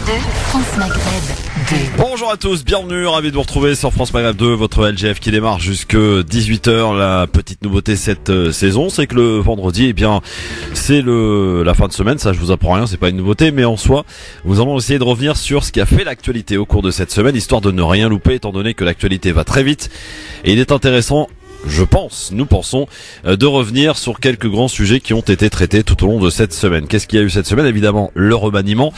France Maghreb 2. Bonjour à tous, bienvenue, ravi de vous retrouver sur France Maghreb 2, votre LGF qui démarre jusque 18h. La petite nouveauté cette saison, c'est que le vendredi, c'est la fin de semaine, ça je vous apprends rien, c'est pas une nouveauté, mais en soi, nous allons essayer de revenir sur ce qui a fait l'actualité au cours de cette semaine, histoire de ne rien louper, étant donné que l'actualité va très vite, et il est intéressant, nous pensons, de revenir sur quelques grands sujets qui ont été traités tout au long de cette semaine. Qu'est-ce qu'il y a eu cette semaine? Évidemment, le remaniement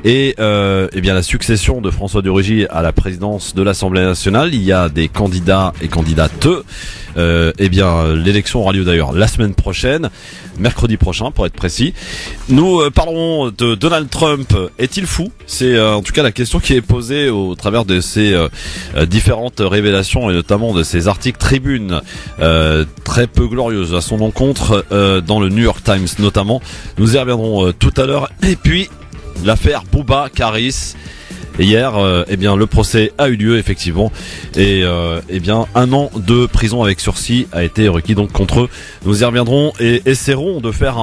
et la succession de François de Rugy à la présidence de l'Assemblée nationale. Il y a des candidats et candidates. L'élection aura lieu d'ailleurs la semaine prochaine, mercredi prochain pour être précis. Nous parlerons de Donald Trump. Est-il fou? C'est en tout cas la question qui est posée au travers de ces différentes révélations et notamment de ces articles tribunes très peu glorieuses à son encontre dans le New York Times notamment. Nous y reviendrons tout à l'heure. Et puis l'affaire Bouba Karis. Et hier, le procès a eu lieu effectivement, et 1 an de prison avec sursis a été requis donc contre eux. Nous y reviendrons et essaierons de faire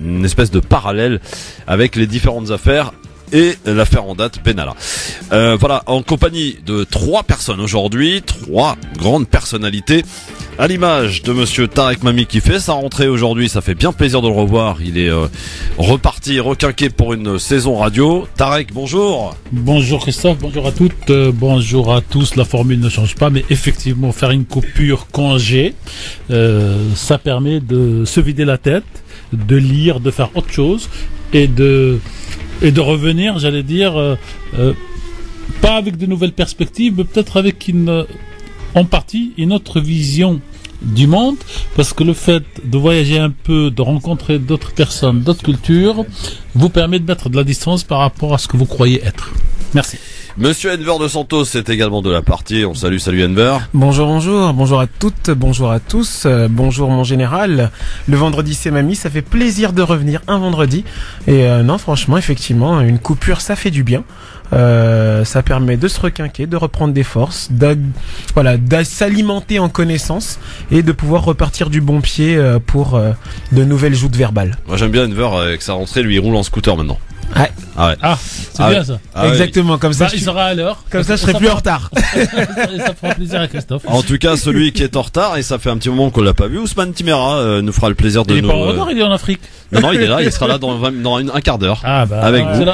une espèce de parallèle avec les différentes affaires et l'affaire en date Benalla. En compagnie de 3 personnes aujourd'hui, 3 grandes personnalités, à l'image de monsieur Tarek Mami qui fait sa rentrée aujourd'hui. Ça fait bien plaisir de le revoir. Il est reparti, requinqué pour une saison radio. Tarek, bonjour. Bonjour Christophe, bonjour à toutes, bonjour à tous. La formule ne change pas, mais effectivement faire une coupure congé, ça permet de se vider la tête, de lire, de faire autre chose et de revenir, j'allais dire, pas avec de nouvelles perspectives, mais peut-être avec en partie une autre vision du monde, parce que le fait de voyager un peu, de rencontrer d'autres personnes, d'autres cultures, vous permet de mettre de la distance par rapport à ce que vous croyez être. Merci. Monsieur Enver de Santos, c'est également de la partie. On salue, salut Enver. Bonjour à toutes, bonjour à tous, bonjour mon général. Le vendredi c'est mamie, ça fait plaisir de revenir un vendredi. Et non, franchement, effectivement, une coupure, ça fait du bien. Ça permet de se requinquer, de reprendre des forces, de s'alimenter en connaissances et de pouvoir repartir du bon pied pour de nouvelles joutes verbales. Moi j'aime bien Enver avec sa rentrée, lui il roule en scooter maintenant. Ouais. C'est bien ça. Exactement, comme ça. Il sera à l'heure. Comme ça, je serai plus en retard. Ça fera plaisir à Christophe. En tout cas, celui qui est en retard, et ça fait un petit moment qu'on l'a pas vu, Ousmane Timera nous fera le plaisir de il nous... Il est pas en retard, il est en Afrique. Non, il est là, il sera là dans un quart d'heure. Avec vous.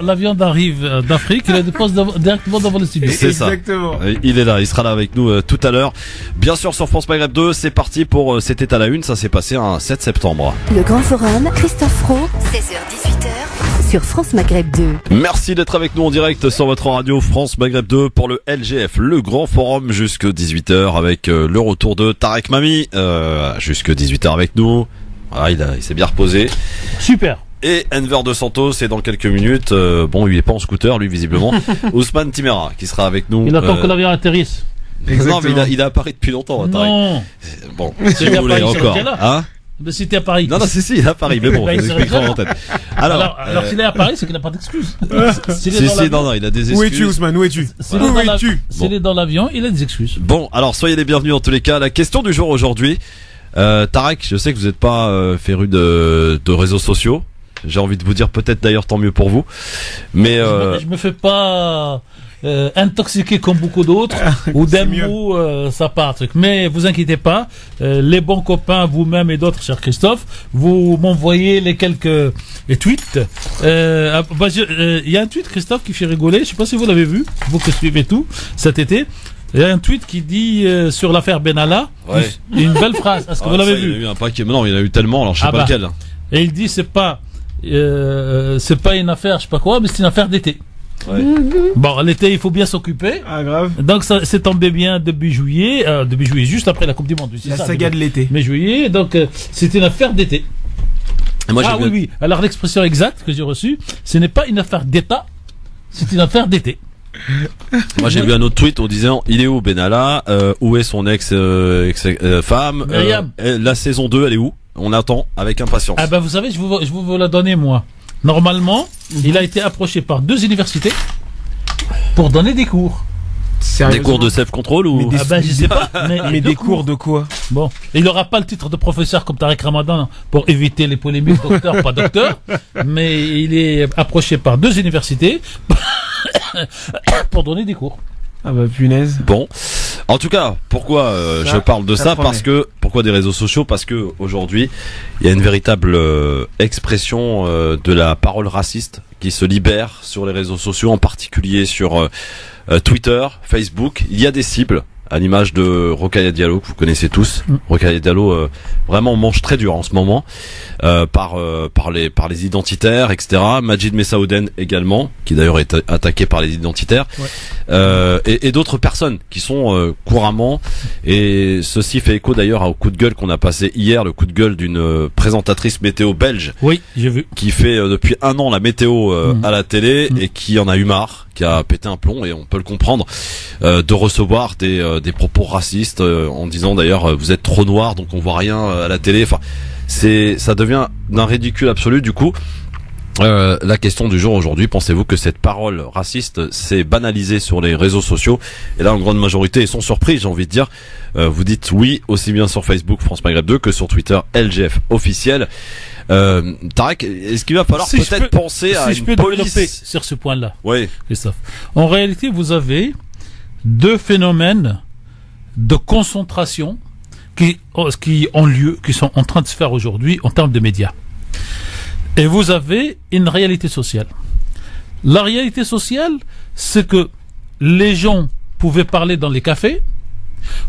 L'avion arrive d'Afrique, il le dépose directement devant le studio. C'est ça. Exactement. Il est là, il sera là avec nous tout à l'heure. Bien sûr, sur France Maghreb 2, c'est parti pour C'était à la une, ça s'est passé un 7 septembre. Le Grand Forum, Christophe Roux, 16h-18h, sur France Maghreb 2. Merci d'être avec nous en direct sur votre radio France Maghreb 2 pour le LGF, le Grand Forum, jusque 18h avec le retour de Tarek Mami, jusque 18h avec nous. Voilà, il s'est bien reposé. Super. Et Enver de Santos, c'est dans quelques minutes. Il est pas en scooter, lui, visiblement. Ousmane Timera, qui sera avec nous. Il attend que l'avion atterrisse. Non, mais il a apparu depuis longtemps, Tarek. Non. Bon, si vous voulez encore. Hein? Mais c'était à Paris. Non, si, il est à Paris, mais bon, je vous expliquerai en tête. Alors s'il est à Paris, c'est qu'il n'a pas d'excuses. Non, il a des excuses. Où es-tu, Ousmane? Où es-tu? S'il est dans l'avion, il a des excuses. Bon, alors, soyez les bienvenus en tous les cas. La question du jour aujourd'hui. Tarek, je sais que vous n'êtes pas féru de réseaux sociaux. J'ai envie de vous dire peut-être d'ailleurs tant mieux pour vous. Mais je me fais pas intoxiquer comme beaucoup d'autres ou d'un mot ça part truc. Mais vous inquiétez pas, les bons copains, vous-même et d'autres, cher Christophe, vous m'envoyez les quelques tweets. Il y a un tweet, Christophe, qui fait rigoler. Je sais pas si vous l'avez vu, vous qui suivez tout cet été. Il y a un tweet qui dit sur l'affaire Benalla une belle phrase. Est-ce que vous l'avez vu? Il y a eu un paquet. Non, il y en a eu tellement. Alors je sais pas lequel. Et il dit c'est pas une affaire, je sais pas quoi, mais c'est une affaire d'été. Ouais. Bon, l'été, il faut bien s'occuper. Ah, grave. Donc, ça c'est tombé bien début juillet, juste après la Coupe du Monde. La saga de l'été. Mais juillet, donc c'est une affaire d'été. Moi, oui. Alors l'expression exacte que j'ai reçue, ce n'est pas une affaire d'État, c'est une affaire d'été. Moi j'ai vu un autre tweet en disant il est où Benalla, où est son ex-femme, la saison 2 elle est où? On attend avec impatience. Vous savez, je vous la donner moi. Normalement, il a été approché par 2 universités pour donner des cours. Des cours de self-control ou je sais pas. Mais des cours de quoi? Bon, il n'aura pas le titre de professeur comme Tariq Ramadan pour éviter les polémiques docteur, pas docteur, mais il est approché par 2 universités pour donner des cours. Ah bah punaise. Bon, en tout cas, pourquoi je parle de ça? promet. Parce que pourquoi des réseaux sociaux? Parce que aujourd'hui, il y a une véritable expression de la parole raciste qui se libère sur les réseaux sociaux, en particulier sur Twitter, Facebook. Il y a des cibles, à l'image de Rokhaya Diallo que vous connaissez tous. Rokhaya Diallo vraiment mange très dur en ce moment par les identitaires, etc. Majid Messaouden également, qui d'ailleurs est attaqué par les identitaires, et d'autres personnes qui sont couramment. Et ceci fait écho d'ailleurs au coup de gueule qu'on a passé hier, le coup de gueule d'une présentatrice météo belge. Oui, j'ai vu. Qui fait depuis 1 an la météo à la télé et qui en a eu marre, qui a pété un plomb, et on peut le comprendre, de recevoir des propos racistes en disant d'ailleurs vous êtes trop noir donc on voit rien à la télé. Enfin, ça devient d'un ridicule absolu. Du coup, la question du jour aujourd'hui, pensez-vous que cette parole raciste s'est banalisée sur les réseaux sociaux? Et là, en grande majorité, ils sont surpris, j'ai envie de dire. Vous dites oui, aussi bien sur Facebook France Maghreb 2 que sur Twitter LGF officiel. Tarek, est-ce qu'il va falloir peut-être penser à une police sur ce point-là? Oui. Christophe. En réalité, vous avez 2 phénomènes de concentration qui ont lieu, qui sont en train de se faire aujourd'hui en termes de médias. Et vous avez une réalité sociale. La réalité sociale, c'est que les gens pouvaient parler dans les cafés.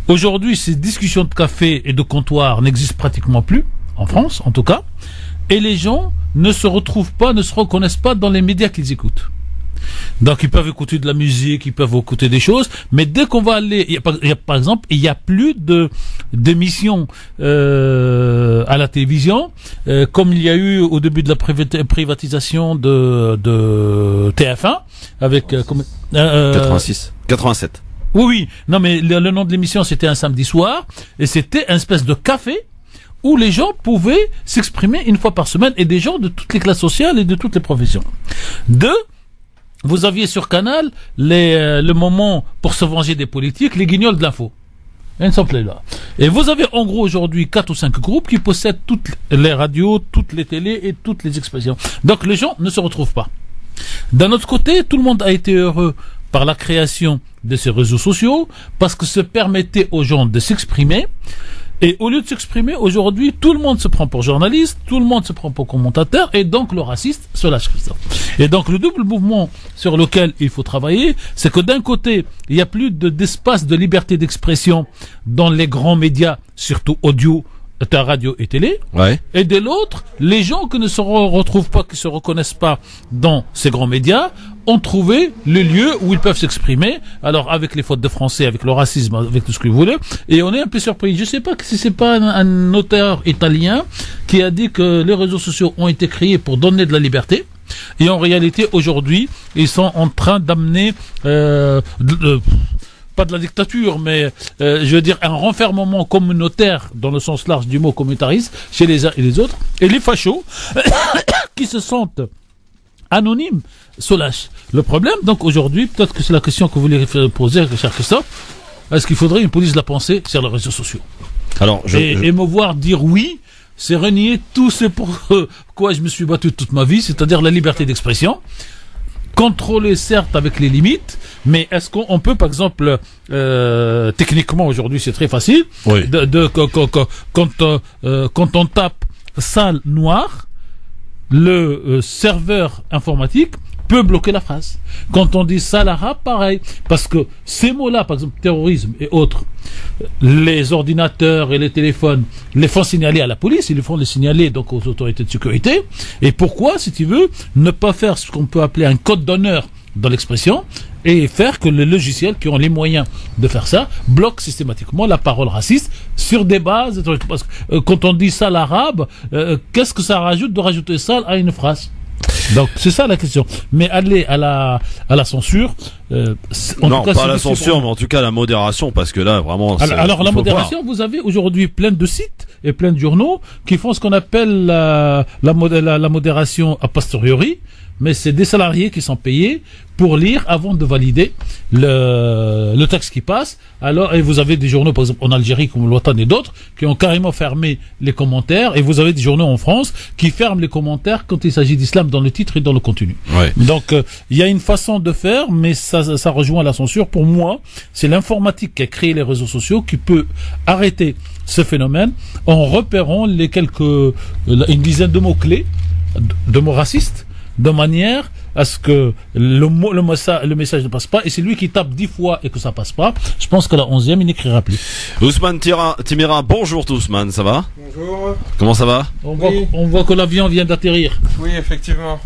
Aujourd'hui, ces discussions de café et de comptoir n'existent pratiquement plus, en France en tout cas, et les gens ne se retrouvent pas, ne se reconnaissent pas dans les médias qu'ils écoutent. Donc ils peuvent écouter de la musique, ils peuvent écouter des choses, mais dès qu'on va aller, par exemple, il n'y a plus d'émissions à la télévision, comme il y a eu au début de la privatisation de TF1 avec 87. Oui, non mais le nom de l'émission c'était un samedi soir et c'était une espèce de café où les gens pouvaient s'exprimer une fois par semaine, et des gens de toutes les classes sociales et de toutes les professions. Vous aviez sur Canal le moment pour se venger des politiques, les guignols de l'info. Ils sont là. Et vous avez en gros aujourd'hui 4 ou 5 groupes qui possèdent toutes les radios, toutes les télés et toutes les expressions. Donc les gens ne se retrouvent pas. D'un autre côté, tout le monde a été heureux par la création de ces réseaux sociaux parce que ça permettait aux gens de s'exprimer. Et au lieu de s'exprimer, aujourd'hui, tout le monde se prend pour journaliste, tout le monde se prend pour commentateur, et donc le raciste se lâche, Christophe. Et donc le double mouvement sur lequel il faut travailler, c'est que d'un côté, il n'y a plus d'espace de liberté d'expression dans les grands médias, surtout audio, radio et télé. Ouais. Et de l'autre, les gens qui ne se retrouvent pas, qui se reconnaissent pas dans ces grands médias, ont trouvé le lieu où ils peuvent s'exprimer. Alors, avec les fautes de français, avec le racisme, avec tout ce que vous voulez. Et on est un peu surpris. Je sais pas si c'est pas un auteur italien qui a dit que les réseaux sociaux ont été créés pour donner de la liberté. Et en réalité, aujourd'hui, ils sont en train d'amener, pas de la dictature, mais je veux dire un renfermement communautaire dans le sens large du mot communautariste chez les uns et les autres, et les fachos qui se sentent anonymes se lâchent. Le problème, donc aujourd'hui, peut-être que c'est la question que vous voulez poser, cher Christophe, est-ce qu'il faudrait une police de la pensée sur les réseaux sociaux? Alors, et me voir dire oui, c'est renier tout ce pour quoi je me suis battu toute ma vie, c'est-à-dire la liberté d'expression. Contrôler certes avec les limites, mais est-ce qu'on peut par exemple techniquement aujourd'hui c'est très facile, oui. Quand on tape salle noire, le serveur informatique peut bloquer la phrase. Quand on dit salle arabe, pareil, parce que ces mots-là, par exemple terrorisme et autres, les ordinateurs et les téléphones les font signaler à la police, ils les font les signaler donc aux autorités de sécurité. Et pourquoi, si tu veux, ne pas faire ce qu'on peut appeler un code d'honneur dans l'expression et faire que les logiciels qui ont les moyens de faire ça bloquent systématiquement la parole raciste sur des bases, parce que quand on dit salle arabe, qu'est-ce que ça rajoute de rajouter salle à une phrase? Donc c'est ça la question. Mais aller à la censure, Non, pas la censure, mais en tout cas la modération, parce que là, vraiment... Alors la modération, vous avez aujourd'hui plein de sites et plein de journaux qui font ce qu'on appelle la modération a posteriori, mais c'est des salariés qui sont payés pour lire avant de valider le texte qui passe. Alors, et vous avez des journaux, par exemple en Algérie comme l'Ouatan et d'autres, qui ont carrément fermé les commentaires, et vous avez des journaux en France qui ferment les commentaires quand il s'agit d'islam dans le titre et dans le contenu. Ouais. Donc, il y a une façon de faire, mais ça rejoint la censure. Pour moi, c'est l'informatique qui a créé les réseaux sociaux qui peut arrêter ce phénomène en repérant une dizaine de mots-clés, de mots racistes, de manière à ce que le message ne passe pas, et c'est lui qui tape 10 fois et que ça passe pas. Je pense que la 11e, il n'écrira plus. Ousmane Timira, bonjour Ousmane, ça va? Bonjour. Comment ça va? On voit que l'avion vient d'atterrir. Oui, effectivement.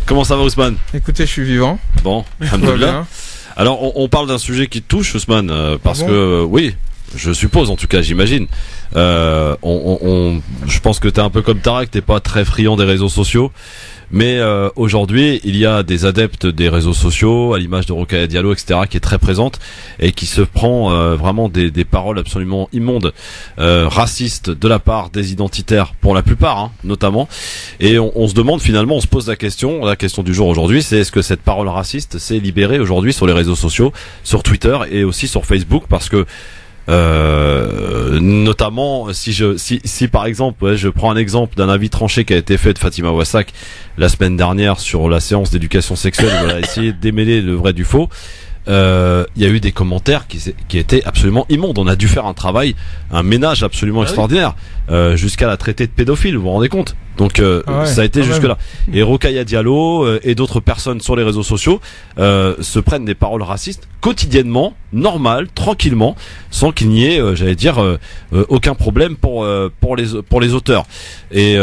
Comment ça va Ousmane? Écoutez, je suis vivant. Bon, Tout va alhamdoulilah. bien. Alors on parle d'un sujet qui te touche Ousmane, parce Ah bon que oui, je suppose en tout cas, j'imagine. Je pense que t'es un peu comme Tarek, t'es pas très friand des réseaux sociaux. Mais aujourd'hui, il y a des adeptes des réseaux sociaux, à l'image de Rokhaya Diallo, etc., qui est très présente et qui se prend vraiment des paroles absolument immondes, racistes de la part des identitaires, pour la plupart, hein, notamment. Et on se demande finalement, on se pose la question du jour aujourd'hui, c'est est-ce que cette parole raciste s'est libérée aujourd'hui sur les réseaux sociaux, sur Twitter et aussi sur Facebook, parce que notamment si par exemple je prends un exemple d'un avis tranché qui a été fait de Fatima Wassak la semaine dernière sur la séance d'éducation sexuelle où elle a essayé de démêler le vrai du faux, il y a eu des commentaires qui étaient absolument immondes. On a dû faire un ménage absolument extraordinaire, jusqu'à la traiter de pédophile, vous vous rendez compte? Donc ça a été jusque là. Et Rokhaya Diallo et d'autres personnes sur les réseaux sociaux se prennent des paroles racistes quotidiennement, normal, tranquillement, sans qu'il n'y ait, aucun problème pour les auteurs. Et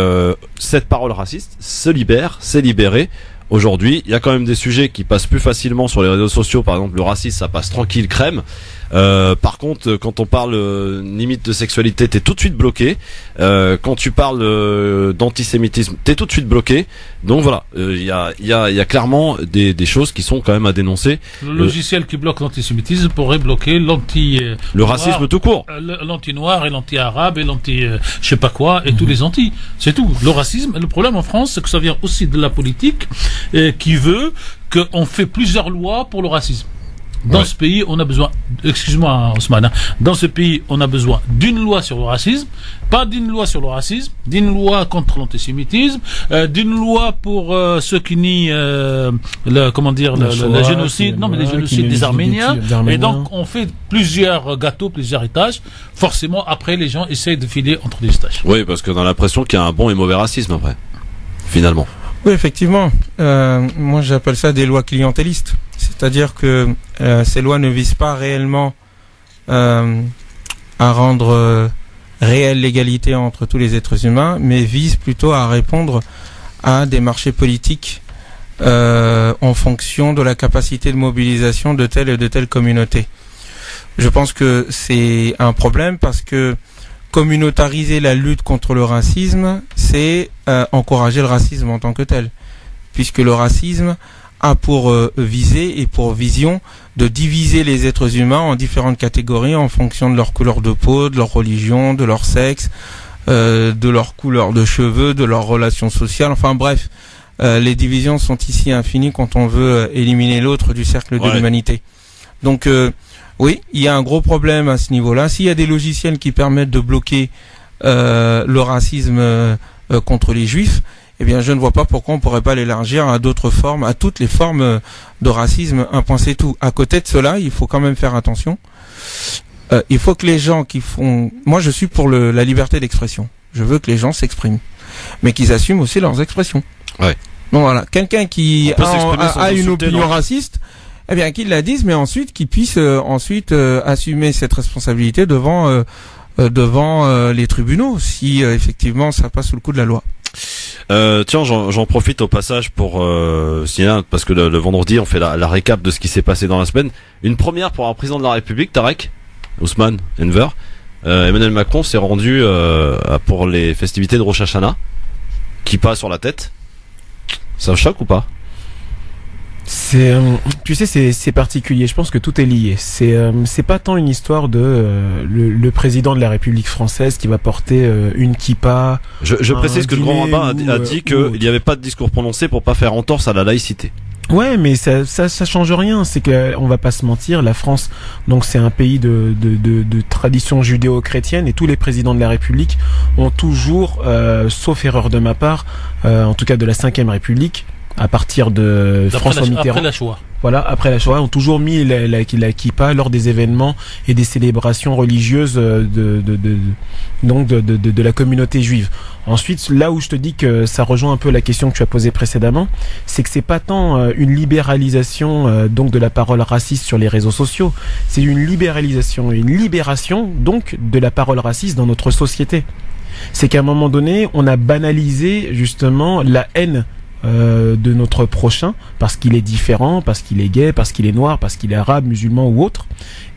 cette parole raciste s'est libérée. Aujourd'hui, il y a quand même des sujets qui passent plus facilement sur les réseaux sociaux. Par exemple, le racisme, ça passe tranquille, crème. Par contre, quand on parle limite de sexualité, t'es tout de suite bloqué. Quand tu parles d'antisémitisme, t'es tout de suite bloqué. Donc voilà, il y a clairement des choses qui sont quand même à dénoncer. Le logiciel qui bloque l'antisémitisme pourrait bloquer le racisme tout court. L'anti-noir et l'anti-arabe et je sais pas quoi et tous les anti. C'est tout. Le racisme, le problème en France, c'est que ça vient aussi de la politique qui veut qu'on fait plusieurs lois pour le racisme. Dans ce pays, on a besoin, excuse-moi Ousmane, dans ce pays, on a besoin d'une loi sur le racisme, pas d'une loi sur le racisme, d'une loi contre l'antisémitisme, d'une loi pour ceux qui nient le génocide, les génocides des Arméniens. Et donc, on fait plusieurs gâteaux, plusieurs étages. Forcément, après, les gens essayent de filer entre les étages. Oui, parce qu'on a l'impression qu'il y a un bon et mauvais racisme après, finalement. Oui, effectivement. Moi, j'appelle ça des lois clientélistes. C'est-à-dire que ces lois ne visent pas réellement à rendre réelle l'égalité entre tous les êtres humains, mais visent plutôt à répondre à des marchés politiques en fonction de la capacité de mobilisation de telle et de telle communauté. Je pense que c'est un problème parce que communautariser la lutte contre le racisme, c'est encourager le racisme en tant que tel, puisque le racisme a pour visée et pour vision de diviser les êtres humains en différentes catégories en fonction de leur couleur de peau, de leur religion, de leur sexe, de leur couleur de cheveux, de leur relation sociale, enfin bref, les divisions sont ici infinies quand on veut éliminer l'autre du cercle de l'humanité. Donc oui, il y a un gros problème à ce niveau-là. S'il y a des logiciels qui permettent de bloquer le racisme contre les juifs, eh bien je ne vois pas pourquoi on pourrait pas l'élargir à d'autres formes, à toutes les formes de racisme, un point c'est tout. À côté de cela, il faut quand même faire attention. Il faut que les gens qui font... Moi je suis pour la liberté d'expression. Je veux que les gens s'expriment, mais qu'ils assument aussi leurs expressions. Ouais. Bon voilà, quelqu'un qui a une opinion raciste, eh bien qu'il la dise, mais ensuite qu'il puisse assumer cette responsabilité devant les tribunaux, si effectivement ça passe sous le coup de la loi. Tiens, j'en profite au passage pour signaler, parce que le vendredi on fait la récap de ce qui s'est passé dans la semaine. Une première pour un président de la République, Tarek, Ousmane, Enver. Emmanuel Macron s'est rendu pour les festivités de Rosh Hashanah, qui passe sur la tête. Ça choque ou pas? Tu sais, c'est particulier. Je pense que tout est lié. C'est pas tant une histoire de le président de la République française qui va porter une kippa. Je précise que le grand rabbin a dit qu'il n'y avait pas de discours prononcé pour pas faire entorse à la laïcité. Ouais, mais ça change rien. C'est que on va pas se mentir, la France, donc c'est un pays de tradition judéo-chrétienne, et tous les présidents de la République ont toujours, sauf erreur de ma part, en tout cas de la Ve République, à partir de François Mitterrand. Après la Shoah. Voilà, après la Shoah, ont toujours mis la kippa lors des événements et des célébrations religieuses de la communauté juive. Ensuite, là où je te dis que ça rejoint un peu la question que tu as posée précédemment, c'est que c'est pas tant une libéralisation donc de la parole raciste sur les réseaux sociaux, c'est une libéralisation, une libération donc de la parole raciste dans notre société. C'est qu'à un moment donné, on a banalisé justement la haine de notre prochain parce qu'il est différent, parce qu'il est gay, parce qu'il est noir, parce qu'il est arabe, musulman ou autre.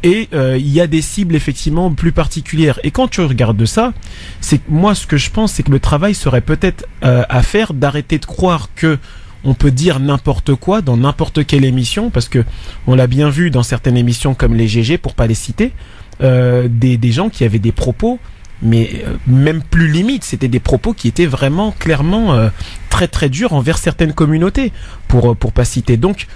Et il y a des cibles effectivement plus particulières. Et quand tu regardes ça, c'est moi ce que je pense, c'est que le travail serait peut-être à faire d'arrêter de croire que on peut dire n'importe quoi dans n'importe quelle émission, parce que on l'a bien vu dans certaines émissions comme les GG, pour pas les citer, des gens qui avaient des propos mais même plus limite, c'était des propos qui étaient vraiment clairement très très durs envers certaines communautés, pour pas citer. Donc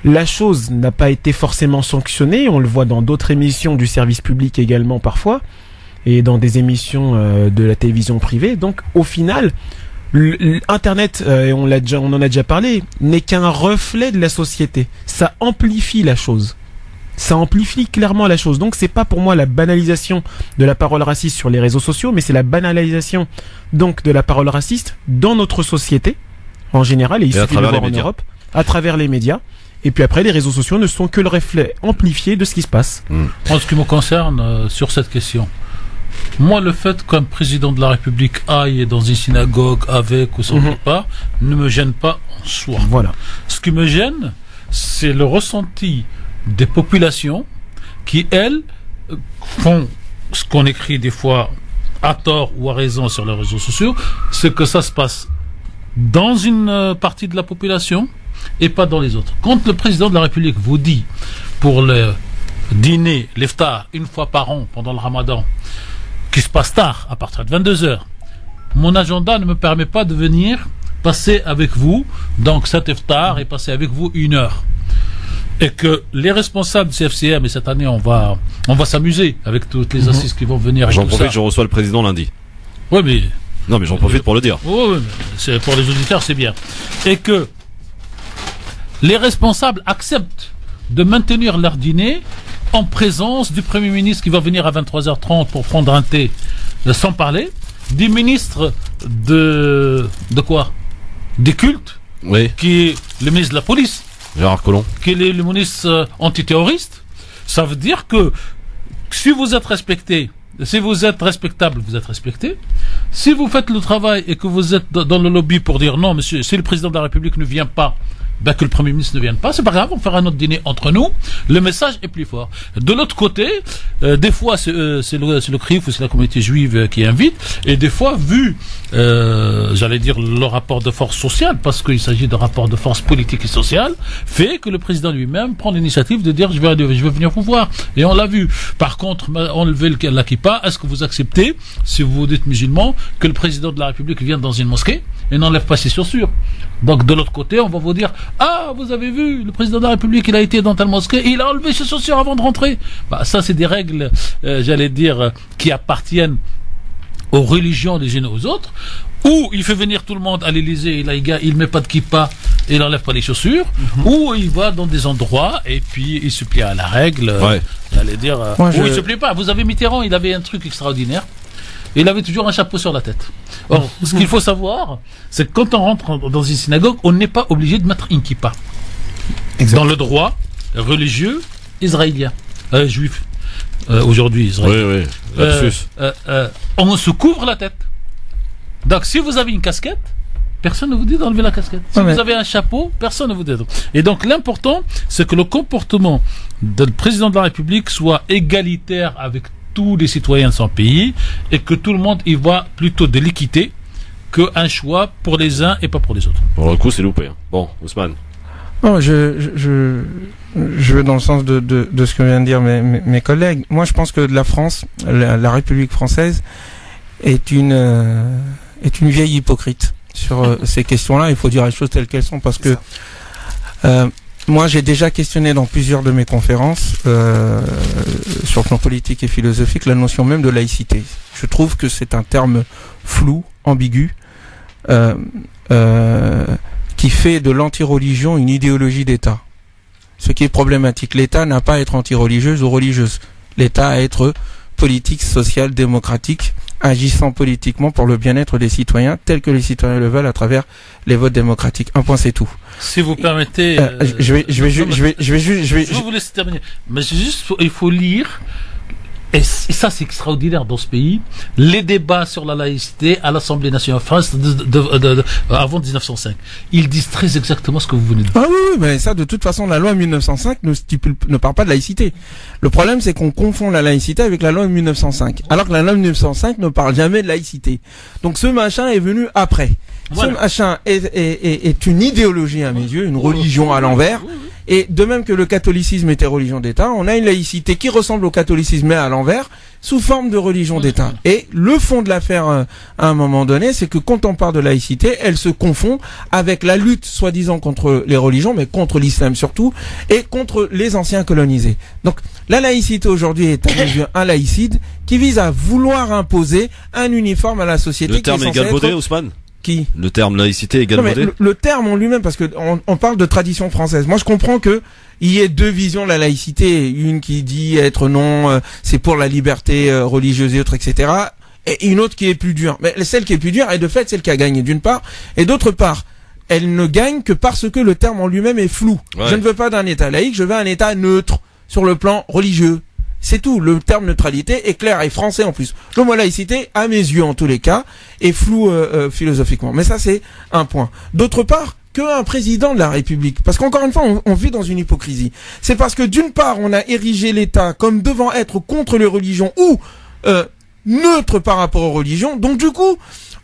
la chose n'a pas été forcément sanctionnée, on le voit dans d'autres émissions du service public également parfois, et dans des émissions de la télévision privée. Donc au final, Internet, on en a déjà parlé, n'est qu'un reflet de la société. Ça amplifie la chose. Ça amplifie clairement la chose. Donc c'est pas pour moi la banalisation de la parole raciste sur les réseaux sociaux, mais c'est la banalisation donc de la parole raciste dans notre société en général, et il suffit de voir en Europe, à travers les médias. Et puis après, les réseaux sociaux ne sont que le reflet amplifié de ce qui se passe. En ce qui me concerne, sur cette question, moi, le fait qu'un président de la République aille dans une synagogue avec ou sans pas ne me gêne pas en soi. Voilà. Ce qui me gêne, c'est le ressenti des populations qui, elles, font ce qu'on écrit des fois à tort ou à raison sur les réseaux sociaux, c'est que ça se passe dans une partie de la population et pas dans les autres. Quand le président de la République vous dit, pour le dîner, l'iftar, une fois par an pendant le ramadan, qui se passe tard, à partir de 22h, mon agenda ne me permet pas de venir passer avec vous, donc cet iftar, et passer avec vous 1 heure. Et que les responsables du CFCM, et cette année on va s'amuser avec toutes les assises qui vont venir. J'en profite, je reçois le président lundi. Oui, mais... Non, mais j'en profite pour le dire. Oui, c'est pour les auditeurs, c'est bien. Et que les responsables acceptent de maintenir leur dîner en présence du Premier ministre qui va venir à 23h30 pour prendre un thé, sans parler, du ministre de quoi? Des cultes, oui, qui est le ministre de la police, Gérard Collomb, qui est le ministre antiterroriste. Ça veut dire que si vous êtes respecté, si vous êtes respectable, vous êtes respecté. Si vous faites le travail et que vous êtes dans le lobby pour dire non, monsieur, si le président de la République ne vient pas, que le Premier ministre ne vienne pas, c'est pas grave, on fera un autre dîner entre nous, le message est plus fort. De l'autre côté, des fois c'est le CRIF ou c'est la communauté juive qui invite, et des fois, vu, j'allais dire, le rapport de force sociale, parce qu'il s'agit de rapport de force politique et sociale, fait que le président lui-même prend l'initiative de dire je vais venir vous voir. Et on l'a vu. Par contre, enlever la kippa, est-ce que vous acceptez, si vous dites musulman, que le président de la République vienne dans une mosquée et n'enlève pas ses chaussures? Donc de l'autre côté, on va vous dire ah, vous avez vu, le président de la République, il a été dans telle mosquée et il a enlevé ses chaussures avant de rentrer. Ça, c'est des règles, j'allais dire, qui appartiennent aux religions les unes aux autres. Ou il fait venir tout le monde à l'Élysée, il met pas de kippa et il enlève pas les chaussures. Ou il va dans des endroits et puis il se plie à la règle. Ouais. J'allais dire, ou il se plie pas. Vous avez Mitterrand, il avait un truc extraordinaire. Il avait toujours un chapeau sur la tête. Or, ce qu'il faut savoir, c'est que quand on rentre dans une synagogue, on n'est pas obligé de mettre une kippa. Dans le droit religieux israélien, juif, aujourd'hui israélien. Oui. On se couvre la tête. Donc, si vous avez une casquette, personne ne vous dit d'enlever la casquette. Si vous avez un chapeau, personne ne vous dit. Et donc, l'important, c'est que le comportement du président de la République soit égalitaire avec tous les citoyens de son pays et que tout le monde y voit plutôt de l'équité qu'un choix pour les uns et pas pour les autres. Pour le coup, c'est loupé. Bon, Ousmane. Non, je vais dans le sens de ce que viennent de dire mes collègues. Moi, je pense que la France, la République française, est une vieille hypocrite sur ces questions-là. Il faut dire les choses telles qu'elles sont, parce que moi, j'ai déjà questionné dans plusieurs de mes conférences sur le plan politique et philosophique la notion même de laïcité. Je trouve que c'est un terme flou, ambigu, qui fait de l'anti-religion une idéologie d'État. Ce qui est problématique. L'État n'a pas à être anti-religieuse ou religieuse. L'État a à être politique, social, démocratique, agissant politiquement pour le bien-être des citoyens, tel que les citoyens le veulent à travers les votes démocratiques. Un point, c'est tout. Si vous permettez, je vais vous laisser terminer. Mais juste, il faut lire. Et ça, c'est extraordinaire dans ce pays. Les débats sur la laïcité à l'Assemblée nationale France avant 1905. Ils disent très exactement ce que vous venez de dire. Ah oui, mais ça, de toute façon, la loi 1905 ne parle pas de laïcité. Le problème, c'est qu'on confond la laïcité avec la loi 1905. Alors que la loi 1905 ne parle jamais de laïcité. Donc ce machin est venu après. Voilà. Ce machin est une idéologie à mes yeux, une religion à l'envers. Et de même que le catholicisme était religion d'État, on a une laïcité qui ressemble au catholicisme mais à l'envers, sous forme de religion d'État. Et le fond de l'affaire, à un moment donné, c'est que quand on parle de laïcité, elle se confond avec la lutte soi-disant contre les religions, mais contre l'islam surtout, et contre les anciens colonisés. Donc la laïcité aujourd'hui est à mes yeux un laïcide qui vise à vouloir imposer un uniforme à la société. Le terme est galvaudé, Ousmane ? Qui? Le terme laïcité est galvaudé? Le terme en lui-même, parce que on parle de tradition française. Moi, je comprends que il y ait deux visions de la laïcité. Une qui dit être non, c'est pour la liberté religieuse et autres, etc. Et une autre qui est plus dure. Mais celle qui est plus dure est de fait celle qui a gagné d'une part. Et d'autre part, elle ne gagne que parce que le terme en lui-même est flou. Ouais. Je ne veux pas d'un État laïque, je veux un État neutre sur le plan religieux. C'est tout. Le terme neutralité est clair et français en plus. Le mot laïcité, à mes yeux en tous les cas, est flou philosophiquement. Mais ça, c'est un point. D'autre part, qu'un président de la République, parce qu'encore une fois, on vit dans une hypocrisie. C'est parce que d'une part, on a érigé l'État comme devant être contre les religions ou neutre par rapport aux religions. Donc du coup,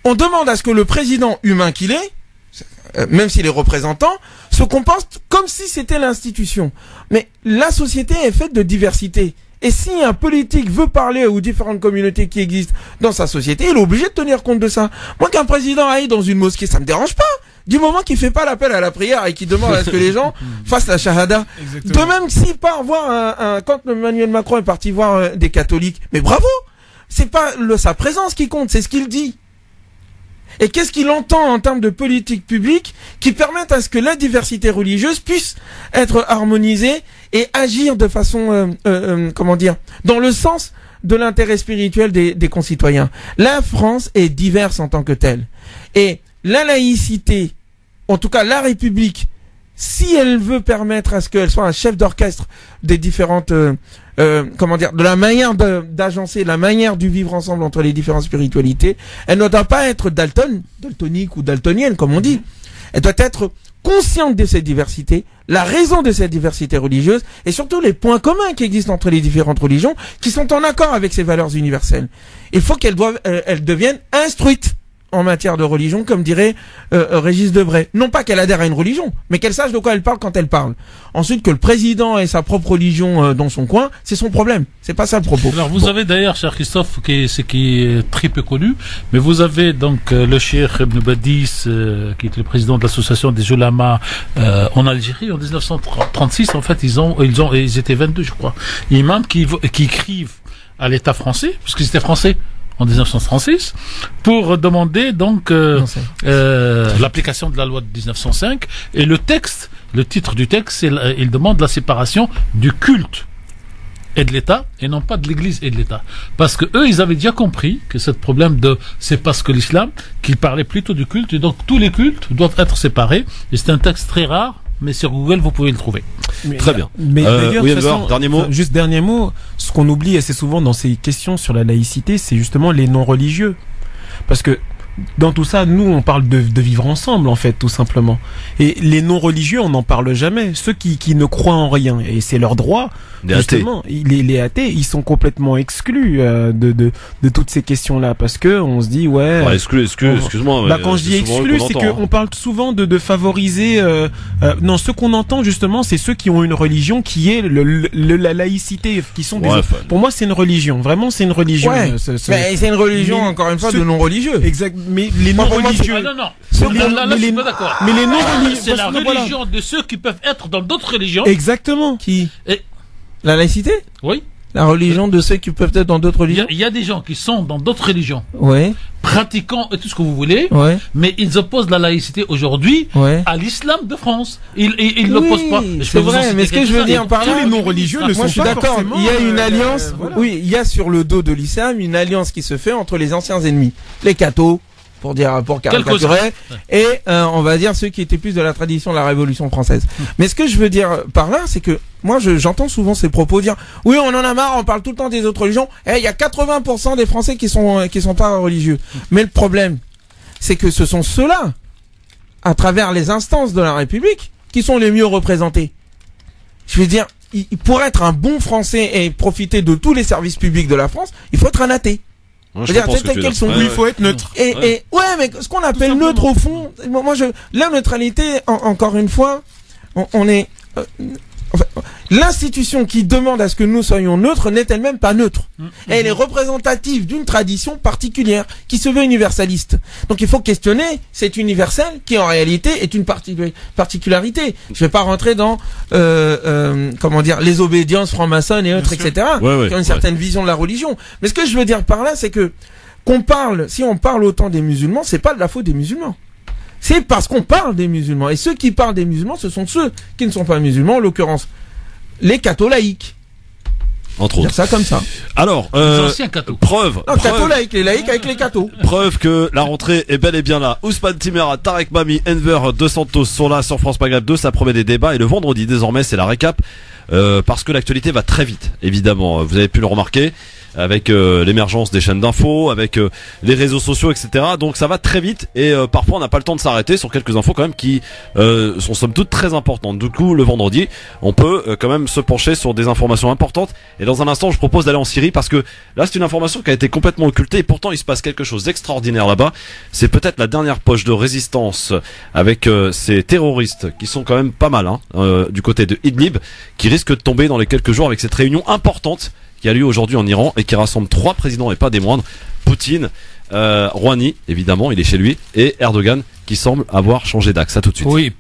on demande à ce que le président humain qu'il est, même s'il est représentant, se comporte comme si c'était l'institution. Mais la société est faite de diversité. Et si un politique veut parler aux différentes communautés qui existent dans sa société, il est obligé de tenir compte de ça. Moi, qu'un président aille dans une mosquée, ça me dérange pas. Du moment qu'il fait pas l'appel à la prière et qu'il demande à ce que les gens fassent la shahada. Exactement. De même s'il part voir quand Emmanuel Macron est parti voir des catholiques, mais bravo! C'est pas sa présence qui compte, c'est ce qu'il dit. Et qu'est-ce qu'il entend en termes de politique publique qui permettent à ce que la diversité religieuse puisse être harmonisée et agir de façon, dans le sens de l'intérêt spirituel des concitoyens. La France est diverse en tant que telle. Et la laïcité, en tout cas la République, si elle veut permettre à ce qu'elle soit un chef d'orchestre des différentes, de la manière d'agencer, la manière du vivre ensemble entre les différentes spiritualités, elle ne doit pas être daltonique ou daltonienne, comme on dit. Elle doit être consciente de cette diversité, la raison de cette diversité religieuse, et surtout les points communs qui existent entre les différentes religions, qui sont en accord avec ces valeurs universelles. Il faut qu'elle devienne instruite en matière de religion, comme dirait Régis Debray. Non pas qu'elle adhère à une religion, mais qu'elle sache de quoi elle parle quand elle parle. Ensuite, que le président ait sa propre religion dans son coin, c'est son problème. C'est pas ça le propos. Alors vous avez d'ailleurs, cher Christophe, qui est très peu connu, mais vous avez donc le cheikh Ibn Badis, qui est le président de l'association des Ulama en Algérie en 1936. En fait, ils étaient 22, je crois, imams qui écrivent à l'État français, puisqu'ils étaient français en 1936, pour demander donc l'application de la loi de 1905. Et le titre du texte, il demande la séparation du culte et de l'État, et non pas de l'Église et de l'État. Parce que eux, ils avaient déjà compris que ce problème c'est parce que l'islam, qu'ils parlaient plutôt du culte, et donc tous les cultes doivent être séparés. Et c'est un texte très rare, mais sur Google, vous pouvez le trouver. Très bien. Mais d'ailleurs, oui, dernier mot. Juste dernier mot. Ce qu'on oublie assez souvent dans ces questions sur la laïcité, c'est justement les non-religieux. Parce que dans tout ça, nous, on parle de vivre ensemble, en fait, tout simplement. Et les non-religieux, on n'en parle jamais. Ceux qui ne croient en rien, et c'est leur droit, justement. Les athées, ils sont complètement exclus de toutes ces questions-là, parce que on se dit, ouais... Enfin, excuse-moi. Bah, quand je dis exclus, c'est qu'on parle souvent de favoriser... non, ce qu'on entend, justement, c'est ceux qui ont une religion qui est la laïcité, qui sont des... Pour moi, c'est une religion. Vraiment, c'est une religion. Ouais. Mais c'est une religion, encore une fois, de non-religieux. Exact. Mais les non-religieux. Non. Là, je suis pas d'accord. Mais les non-religieux. C'est la religion de ceux qui peuvent être dans d'autres religions. Exactement. Qui? La laïcité? Oui. La religion de ceux qui peuvent être dans d'autres religions? Il y a des gens qui sont dans d'autres religions. Ouais. Pratiquant et tout ce que vous voulez. Ouais. Mais ils opposent la laïcité aujourd'hui à l'islam de France. Ils l'opposent pas. C'est vrai, mais ce que je veux dire par là, tous les non-religieux ne sont pas forcément... Moi, je suis d'accord. Il y a une alliance. Oui, il y a sur le dos de l'islam une alliance qui se fait entre les anciens ennemis. Les cathos, pour caricaturer, et on va dire ceux qui étaient plus de la tradition de la Révolution française. Mais ce que je veux dire par là, c'est que moi j'entends souvent ces propos dire oui, on en a marre, on parle tout le temps des autres religions, et il y a 80% des Français qui sont pas religieux. Mais le problème, c'est que ce sont ceux-là, à travers les instances de la République, qui sont les mieux représentés. Je veux dire, pour être un bon Français et profiter de tous les services publics de la France, il faut être un athée. Ouais, c'est-à-dire, quels sont, il faut être neutre. Et mais ce qu'on appelle neutre au fond, la neutralité, encore une fois, on est, l'institution qui demande à ce que nous soyons neutres n'est elle-même pas neutre. Elle est représentative d'une tradition particulière qui se veut universaliste. Donc il faut questionner cet universel qui en réalité est une particularité. Je vais pas rentrer dans les obédiences franc-maçonnes et autres, etc. Qui ont une certaine vision de la religion. Mais ce que je veux dire par là, c'est que si on parle autant des musulmans, c'est pas de la faute des musulmans. C'est parce qu'on parle des musulmans. Et ceux qui parlent des musulmans, ce sont ceux qui ne sont pas musulmans, en l'occurrence les catholiques. Entre autres. Ça comme ça. Alors, preuve. Non, catholiques, les laïcs avec les cathos. Preuve que la rentrée est bel et bien là. Ousmane Timéra, Tarek Mami, Enver Dos Santos sont là sur France Maghreb 2. Ça promet des débats et le vendredi désormais c'est la récap. Parce que l'actualité va très vite, évidemment. Vous avez pu le remarquer avec l'émergence des chaînes d'infos, avec les réseaux sociaux, etc. Donc ça va très vite et parfois on n'a pas le temps de s'arrêter sur quelques infos quand même qui sont somme toute très importantes. Du coup, le vendredi, on peut quand même se pencher sur des informations importantes. Et dans un instant, je propose d'aller en Syrie parce que là, c'est une information qui a été complètement occultée et pourtant il se passe quelque chose d'extraordinaire là-bas. C'est peut-être la dernière poche de résistance avec ces terroristes qui sont quand même pas mal du côté de Idlib, qui risquent de tomber dans les quelques jours avec cette réunion importante qui a lieu aujourd'hui en Iran et qui rassemble 3 présidents et pas des moindres. Poutine, Rouhani, évidemment, il est chez lui, et Erdogan qui semble avoir changé d'axe. À tout de suite. Oui.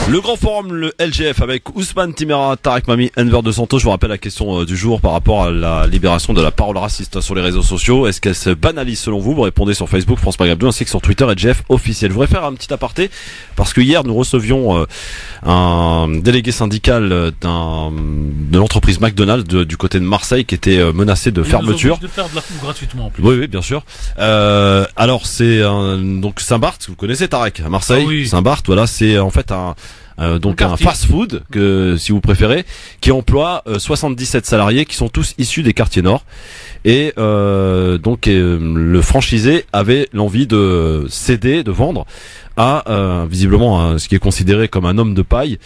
Le grand forum, le LGF, avec Ousmane Timéra, Tarek Mami, Enver Dos Santos. Je vous rappelle la question du jour par rapport à la libération de la parole raciste sur les réseaux sociaux. Est-ce qu'elle se banalise selon vous? Vous répondez sur Facebook, France Maghreb 2, ainsi que sur Twitter, LGF officiel. Je voudrais faire un petit aparté, parce que hier, nous recevions un délégué syndical de l'entreprise McDonald's du côté de Marseille qui était menacé de fermeture. De faire de la pub gratuitement en plus. Oui, bien sûr. Alors, c'est donc Saint-Barth, vous connaissez Tarek, à Marseille. Ah oui. Saint-Barth, voilà, c'est en fait un fast-food, si vous préférez, qui emploie 77 salariés qui sont tous issus des quartiers nord. Et le franchisé avait l'envie de céder, de vendre à visiblement ce qui est considéré comme un homme de paille,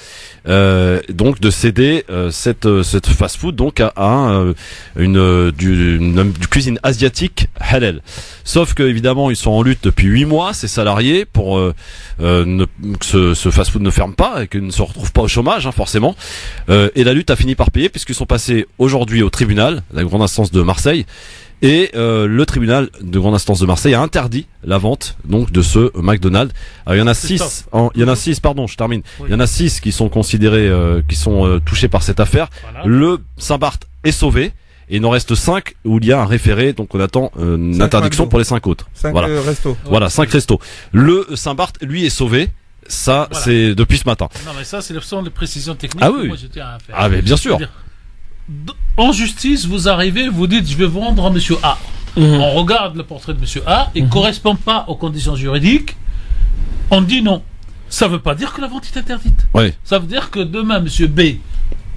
donc de céder cette fast-food donc à une cuisine asiatique halal. Sauf que évidemment ils sont en lutte depuis 8 mois, ces salariés, pour que ce fast-food ne ferme pas et qu'ils ne se retrouvent pas au chômage, forcément. Et la lutte a fini par payer puisqu'ils sont passés aujourd'hui au tribunal, la grande instance de Marseille. Et le tribunal de grande instance de Marseille a interdit la vente donc de ce McDonald's. Alors, il y en a 6, je termine. Oui. Il y en a 6 qui sont considérés qui sont touchés par cette affaire. Voilà. Le Saint-Barth est sauvé et il en reste 5 où il y a un référé, donc on attend une interdiction pour les 5 autres. 5 restos. Voilà, 5 restos. Le Saint-Barth lui est sauvé. Ça, voilà. C'est depuis ce matin. Non mais ça, ce sont les précisions techniques que moi je tiens à faire. Ah mais bien sûr. En justice, vous arrivez, vous dites je vais vendre à monsieur A. On regarde le portrait de monsieur A, il ne correspond pas aux conditions juridiques. On dit non. Ça ne veut pas dire que la vente est interdite. Oui. Ça veut dire que demain monsieur B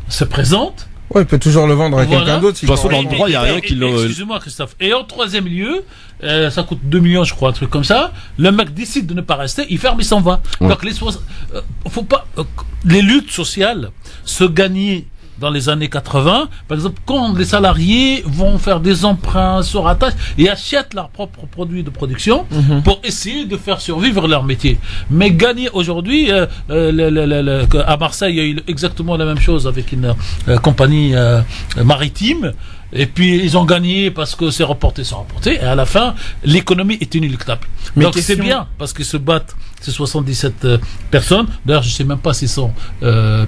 se présente Ouais, il peut toujours le vendre à Voilà. quelqu'un d'autre. De toute façon, dans le droit, il n'y a rien qui le... Excusez-moi, Christophe. Et en troisième lieu, ça coûte 2 millions, je crois, un truc comme ça. Le mec décide de ne pas rester, il ferme, il s'en va. Ouais. Donc, faut pas, les luttes sociales se gagnaient dans les années 80. Par exemple, quand les salariés vont faire des emprunts, se rattachent et achètent leurs propres produits de production pour essayer de faire survivre leur métier. Mais gagner aujourd'hui, à Marseille, il y a eu exactement la même chose avec une compagnie maritime. Et puis ils ont gagné parce que c'est reporté. Et à la fin, l'économie est inéluctable. Mais Donc c'est bien parce qu'ils se battent, ces 77 personnes. D'ailleurs, je sais même pas s'ils sont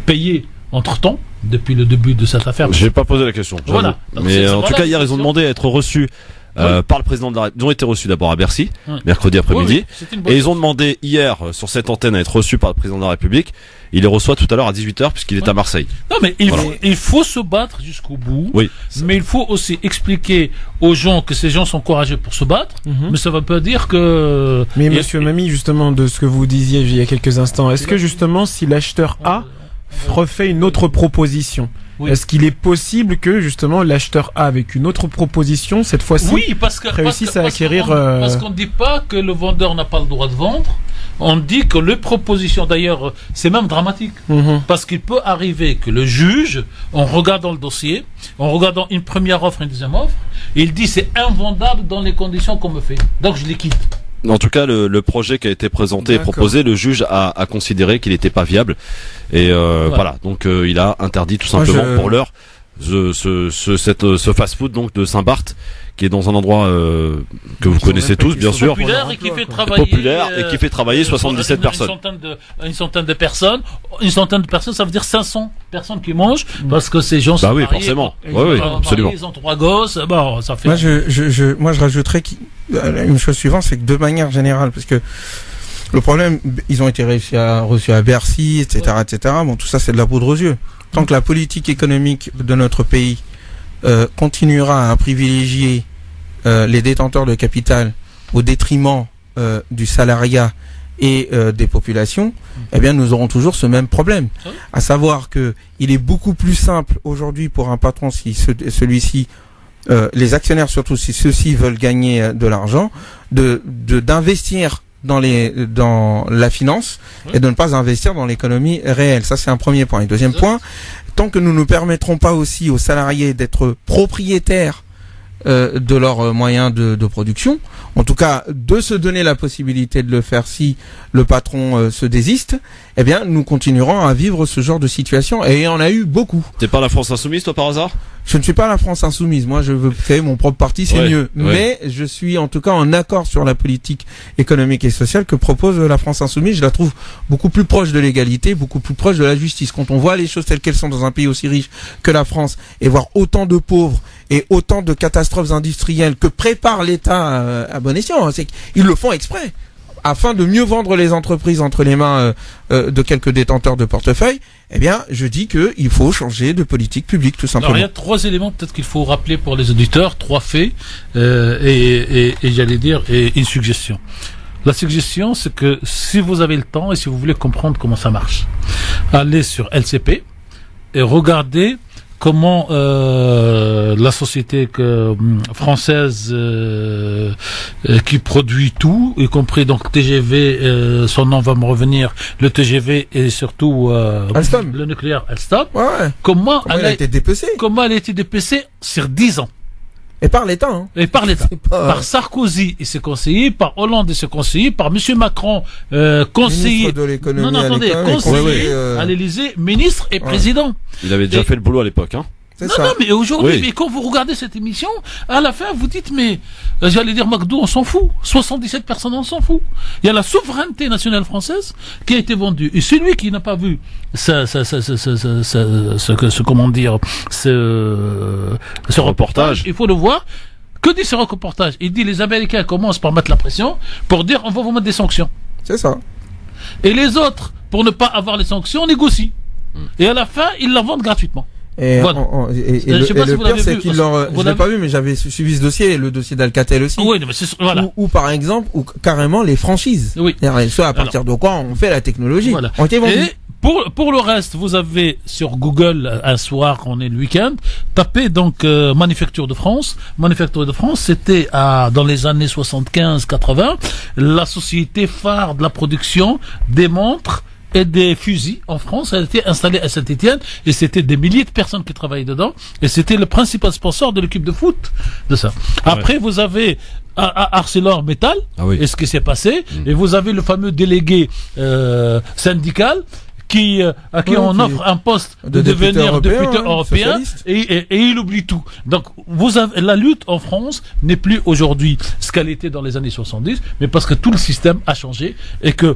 payés entre-temps, depuis le début de cette affaire. J'ai pas posé la question. Voilà. Donc, Mais en voilà tout cas, hier, la ils ont question. demandé à être reçus par le président de la République. Ils ont été reçus d'abord à Bercy, mercredi après-midi. Oui, c'est une bonne Et ils chose. ont demandé hier, sur cette antenne, à être reçus par le président de la République. Il les reçoit tout à l'heure à 18h, puisqu'il est à Marseille. Non, mais Voilà. il faut se battre jusqu'au bout. Oui. Mais il faut aussi expliquer aux gens que ces gens sont courageux pour se battre. Mais ça ne veut pas dire que... Mais Et- monsieur Mamie, justement, de ce que vous disiez il y a quelques instants, est-ce que justement, si l'acheteur A refait une autre proposition, Oui. est-ce qu'il est possible que justement l'acheteur A, avec une autre proposition, cette fois-ci, Oui, parce que réussissent à acquérir, parce qu'on ne dit pas que le vendeur n'a pas le droit de vendre. On dit que les propositions, d'ailleurs, c'est même dramatique. Mhm. Parce qu'il peut arriver que le juge, en regardant le dossier, en regardant une première offre, une deuxième offre, il dit c'est invendable dans les conditions qu'on me fait. Donc je les quitte. En tout cas, le projet qui a été présenté et D'accord. proposé, le juge a considéré qu'il n'était pas viable. Et voilà. Donc il a interdit tout simplement pour l'heure ce fast-food donc de Saint-Barth, qui est dans un endroit que vous connaissez tous, bien sûr. Populaire et qui fait travailler, Populaire et qui fait travailler 77 personnes. Une centaine de personnes. Une centaine de personnes, ça veut dire 500 personnes qui mangent, parce que ces gens Bah sont oui, mariés. forcément. Ils Ouais, oui, sont mariés, absolument. Ils ont 3 gosses. Bon, ça fait. Moi, je rajouterais une chose suivante, c'est que de manière générale, parce que le problème, ils ont été reçus à Bercy, etc., etc. Bon, tout ça, c'est de la poudre aux yeux. Tant que la politique économique de notre pays continuera à privilégier les détenteurs de capital au détriment du salariat et des populations, eh bien, nous aurons toujours ce même problème. À savoir que il est beaucoup plus simple aujourd'hui pour un patron, si celui-ci les actionnaires surtout, si ceux-ci veulent gagner de l'argent, d'investir dans la finance et de ne pas investir dans l'économie réelle. Ça, c'est un premier point. Et deuxième point, tant que nous ne permettrons pas aussi aux salariés d'être propriétaires de leurs moyens de production, en tout cas de se donner la possibilité de le faire si le patron se désiste, eh bien nous continuerons à vivre ce genre de situation, et il y en a eu beaucoup. T'es pas la France insoumise, toi, par hasard? Je ne suis pas la France insoumise, moi je veux créer mon propre parti, c'est mieux. Mais je suis en tout cas en accord sur la politique économique et sociale que propose la France insoumise. Je la trouve beaucoup plus proche de l'égalité, beaucoup plus proche de la justice. Quand on voit les choses telles qu'elles sont dans un pays aussi riche que la France, et voir autant de pauvres et autant de catastrophes industrielles que prépare l'État à bon escient, hein, c'est qu'ils le font exprès, afin de mieux vendre les entreprises entre les mains de quelques détenteurs de portefeuille. Eh bien, je dis qu'il faut changer de politique publique, tout simplement. Alors, il y a 3 éléments peut-être qu'il faut rappeler pour les auditeurs, 3 faits, et j'allais dire, et une suggestion. La suggestion, c'est que si vous avez le temps et si vous voulez comprendre comment ça marche, allez sur LCP et regardez comment la société française qui produit tout, y compris donc TGV, son nom va me revenir, le TGV et surtout Alstom. le nucléaire Alstom, Ouais. comment Il a été dépecé. elle a été dépecée sur 10 ans. Et par l'État, hein. Et par l'État. C'est pas- Par Sarkozy et ses conseillers, par Hollande et ses conseillers, par Monsieur Macron, conseiller. Ministre de l'économie Non, à attendez, l'époque, conseiller à conseiller, l'Élysée, ministre et Ouais. président. Il avait déjà Et- fait le boulot à l'époque, hein. C'est Non, ça. non, mais aujourd'hui, Oui. mais quand vous regardez cette émission, à la fin, vous dites, mais, j'allais dire, McDo, on s'en fout. 77 personnes, on s'en fout. Il y a la souveraineté nationale française qui a été vendue. Et celui qui n'a pas vu comment dire, ce reportage, il faut le voir. Que dit ce reportage? Il dit, les Américains commencent par mettre la pression pour dire, on va vous mettre des sanctions. C'est ça. Et les autres, pour ne pas avoir les sanctions, négocient. Et à la fin, ils la vendent gratuitement. Et, Voilà. Je sais pas si le vous pire, l'avez c'est vu. qu'ils Vous je l'ai pas vu, mais j'avais suivi ce dossier, le dossier d'Alcatel aussi. Oui, mais c'est, voilà. Ou par exemple, ou carrément les franchises. Oui. C'est-à-dire, à partir de quoi on fait la technologie. Voilà. Ont été vendues. Et Pour le reste, vous avez sur Google, un soir, on est le week-end, tapez donc Manufacture de France. Manufacture de France, c'était dans les années 75-80, la société phare de la production des montres et des fusils en France. Elle était installée à Saint-Étienne et c'était des milliers de personnes qui travaillaient dedans et c'était le principal sponsor de l'équipe de foot de ça. Après, vous avez ArcelorMittal et ce qui s'est passé et vous avez le fameux délégué syndical à qui on offre un poste de devenir député européen et il oublie tout. Donc la lutte en France n'est plus aujourd'hui ce qu'elle était dans les années 70, mais parce que tout le système a changé et que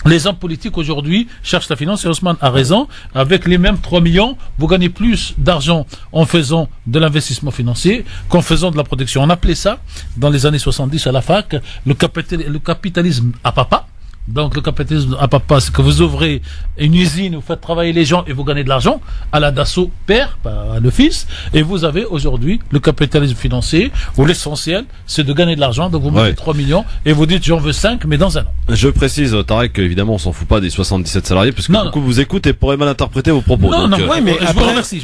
les hommes politiques aujourd'hui cherchent la finance et Ousmane a raison. Avec les mêmes 3 millions, vous gagnez plus d'argent en faisant de l'investissement financier qu'en faisant de la production. On appelait ça, dans les années 70 à la fac, le capitalisme à papa. Donc le capitalisme à papa, c'est que vous ouvrez une usine, vous faites travailler les gens et vous gagnez de l'argent, à la Dassault père, pas le fils. Et vous avez aujourd'hui le capitalisme financier, où l'essentiel, c'est de gagner de l'argent. Donc vous mettez 3 millions et vous dites j'en veux 5, mais dans un an. Je précise, Tarek, qu'évidemment on s'en fout pas des 77 salariés, parce que beaucoup vous écoutent et pourraient mal interpréter vos propos. Non, donc, mais je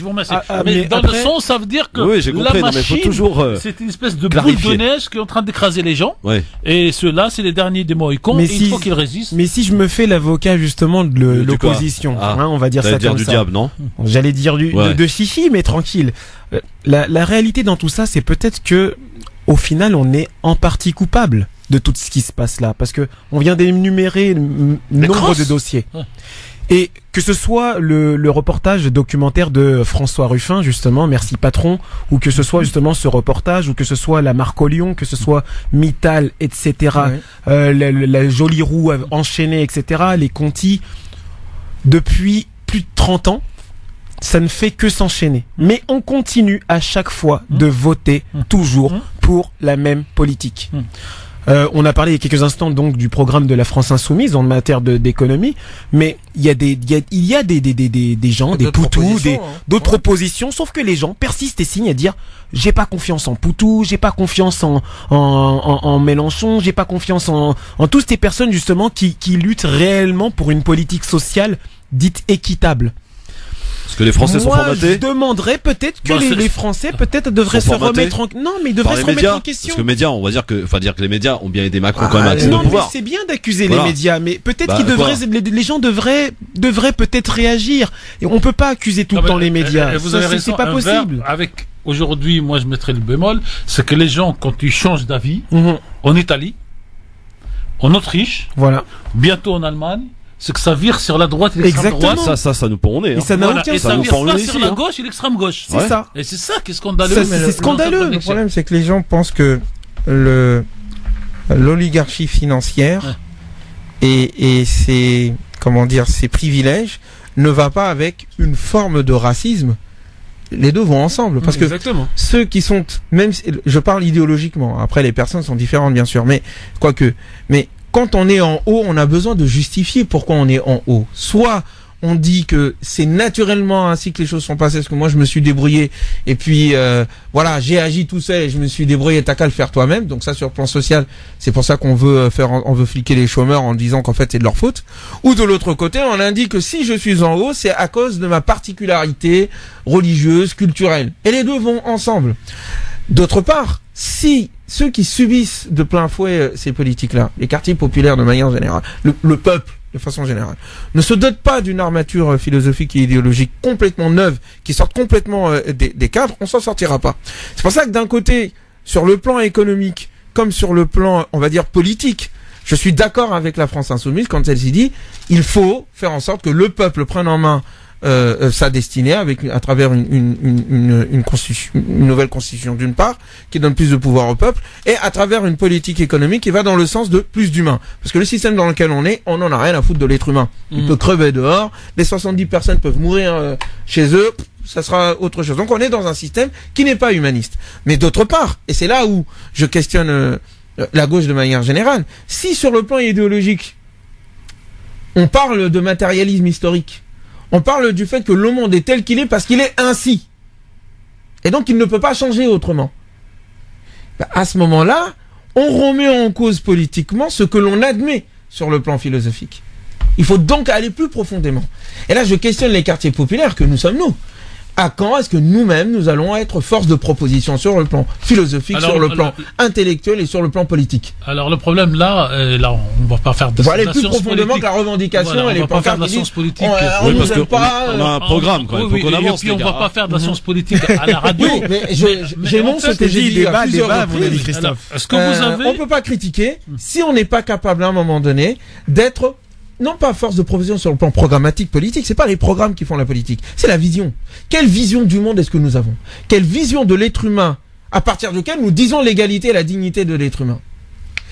vous remercie. Mais dans le sens, ça veut dire que la machine, c'est une espèce de boule de neige qui est en train d'écraser les gens. Et ceux-là, c'est les derniers des Mohicans, et il faut qu'ils résistent. Mais si je me fais l'avocat justement de l'opposition, on va dire ça comme du ça. Diable, non? J'allais dire de chichi, mais tranquille. La réalité dans tout ça, c'est peut-être que au final, on est en partie coupable de tout ce qui se passe là, parce que on vient d'énumérer nombre de dossiers. Et que ce soit le reportage documentaire de François Ruffin, justement, merci patron, ou que ce soit justement ce reportage, ou que ce soit la marque au Lion, que ce soit Mittal, etc., la jolie roue enchaînée, etc., les Conti, depuis plus de 30 ans, ça ne fait que s'enchaîner. Mais on continue à chaque fois de voter toujours pour la même politique. On a parlé il y a quelques instants donc du programme de la France Insoumise en matière d'économie, mais il y a des gens, des Poutous, d'autres propositions, sauf que les gens persistent et signent à dire j'ai pas confiance en Poutou, j'ai pas confiance en Mélenchon, j'ai pas confiance en toutes ces personnes justement qui luttent réellement pour une politique sociale dite équitable. Parce que les Français sont formatés. Je demanderais peut-être que les Français peut-être devraient se remettre en question. Parce que médias, on va dire que les médias ont bien aidé Macron quand même à accéder au pouvoir. Non, mais c'est bien d'accuser les médias, mais peut-être les gens devraient peut-être réagir. Et on peut pas accuser tout le temps les médias. C'est pas possible. Avec aujourd'hui, moi je mettrais le bémol, c'est que les gens quand ils changent d'avis, en Italie, en Autriche, bientôt en Allemagne, c'est que ça vire sur la droite et l'extrême droite. Ça nous pend au nez. Et ça n'a aucun sens. Ça vire pas sur la gauche et l'extrême gauche. C'est ça. Et c'est ça qui est scandaleux. C'est scandaleux. Le problème, c'est que les gens pensent que l'oligarchie financière et ses privilèges ne va pas avec une forme de racisme. Les deux vont ensemble, parce que ceux qui sont, même, je parle idéologiquement, après les personnes sont différentes bien sûr, mais quand on est en haut, on a besoin de justifier pourquoi on est en haut. Soit on dit que c'est naturellement ainsi que les choses sont passées, parce que moi je me suis débrouillé, et puis j'ai agi tout seul et je me suis débrouillé, t'as qu'à le faire toi-même. Donc ça, sur le plan social, c'est pour ça qu'on veut fliquer les chômeurs en disant qu'en fait c'est de leur faute. Ou de l'autre côté, on indique que si je suis en haut, c'est à cause de ma particularité religieuse, culturelle. Et les deux vont ensemble. D'autre part, si ceux qui subissent de plein fouet ces politiques-là, les quartiers populaires de manière générale, le peuple de façon générale, ne se dotent pas d'une armature philosophique et idéologique complètement neuve, qui sorte complètement des cadres, on s'en sortira pas. C'est pour ça que d'un côté, sur le plan économique, comme sur le plan, on va dire, politique, je suis d'accord avec la France Insoumise quand elle s'y dit, il faut faire en sorte que le peuple prenne en main sa destinée à travers une nouvelle constitution d'une part qui donne plus de pouvoir au peuple, et à travers une politique économique qui va dans le sens de plus d'humains, parce que le système dans lequel on est, on en a rien à foutre de l'être humain. Il peut crever dehors, les 70 personnes peuvent mourir chez eux, ça sera autre chose. Donc on est dans un système qui n'est pas humaniste. Mais d'autre part, et c'est là où je questionne la gauche de manière générale, si sur le plan idéologique on parle de matérialisme historique, on parle du fait que le monde est tel qu'il est parce qu'il est ainsi. Et donc il ne peut pas changer autrement. À ce moment-là, on remet en cause politiquement ce que l'on admet sur le plan philosophique. Il faut donc aller plus profondément. Et là, je questionne les quartiers populaires que nous sommes nous. À quand est-ce que nous-mêmes, nous allons être force de proposition sur le plan philosophique, sur le plan intellectuel et sur le plan politique? Alors le problème là, on va pas faire de il faut aller plus science profondément politique. que la revendication. Voilà, et les on va pas faire de la pancartes science qui politique. disent, on Oui, nous parce aime que pas. on a un programme, quoi. Il faut qu'on avance, et puis on les va gars. pas faire de la science politique à la radio. Oui, mais j'énonce ce que j'ai dit à plusieurs reprises. Alors, est-ce que vous avez on peut pas critiquer si on n'est pas capable à un moment donné d'être non pas force de proposition sur le plan programmatique politique, c'est pas les programmes qui font la politique, c'est la vision. Quelle vision du monde est-ce que nous avons? Quelle vision de l'être humain à partir duquel nous disons l'égalité et la dignité de l'être humain?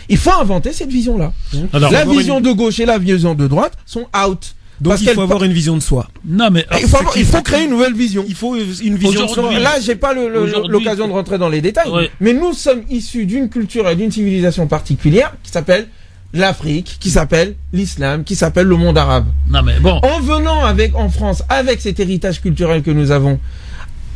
Il faut inventer cette vision-là. Alors, la vision de gauche et la vision de droite sont out. Donc il faut avoir une vision de soi. Non mais il faut créer une nouvelle vision. Il faut une vision de soi. Là, j'ai pas l'occasion de rentrer dans les détails, mais nous sommes issus d'une culture et d'une civilisation particulière qui s'appelle l'Afrique, qui s'appelle l'islam, qui s'appelle le monde arabe. Non mais bon. En venant en France, avec cet héritage culturel que nous avons,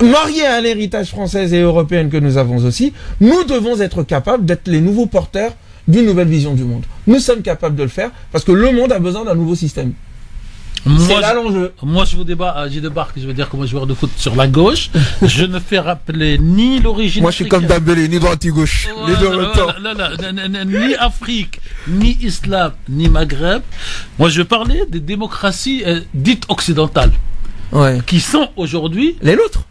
marié à l'héritage français et européen que nous avons aussi, nous devons être capables d'être les nouveaux porteurs d'une nouvelle vision du monde. Nous sommes capables de le faire parce que le monde a besoin d'un nouveau système. C'est là l'enjeu. Moi, je débarque, je veux dire, comme joueur de foot sur la gauche. Je ne fais rappeler ni l'origine. Moi, je suis comme Dembélé, ni droite ni gauche. Les deux en même temps. Ni Afrique, ni Islam, ni Maghreb. Moi, je parlais des démocraties dites occidentales. Ouais. Qui sont aujourd'hui. Les nôtres.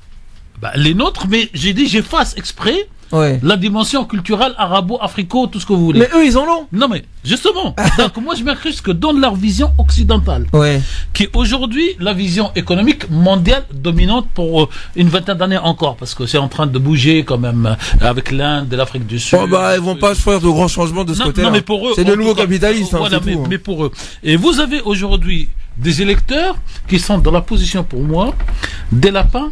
Les nôtres, mais j'ai dit, j'efface exprès. Ouais. La dimension culturelle arabo-africo, tout ce que vous voulez. Mais eux, ils en ont. Non, mais justement. Donc, moi, je m'incruste que dans leur vision occidentale, qui est aujourd'hui la vision économique mondiale dominante pour une vingtaine d'années encore, parce que c'est en train de bouger quand même avec l'Inde et l'Afrique du Sud. Ils vont pas faire de grands changements de ce côté-là. Non, mais pour eux, c'est de nouveaux capitalistes. Voilà, mais pour eux. Et vous avez aujourd'hui des électeurs qui sont dans la position, pour moi, des lapins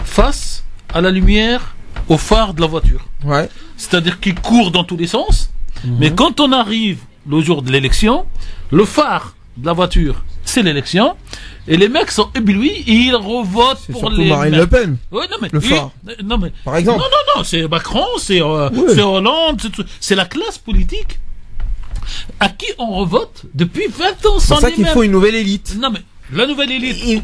face à la lumière, au phare de la voiture. Ouais. C'est-à-dire qu'ils courent dans tous les sens, mais quand on arrive le jour de l'élection, le phare de la voiture, c'est l'élection, et les mecs sont éblouis et ils revotent pour les... Marine Le Pen. Ouais, non, mais, le phare. Non, mais, par exemple. Non, c'est Macron, c'est Hollande, c'est la classe politique à qui on revote depuis 20 ans. C'est pour ça qu'il faut une nouvelle élite. Non, mais la nouvelle élite, il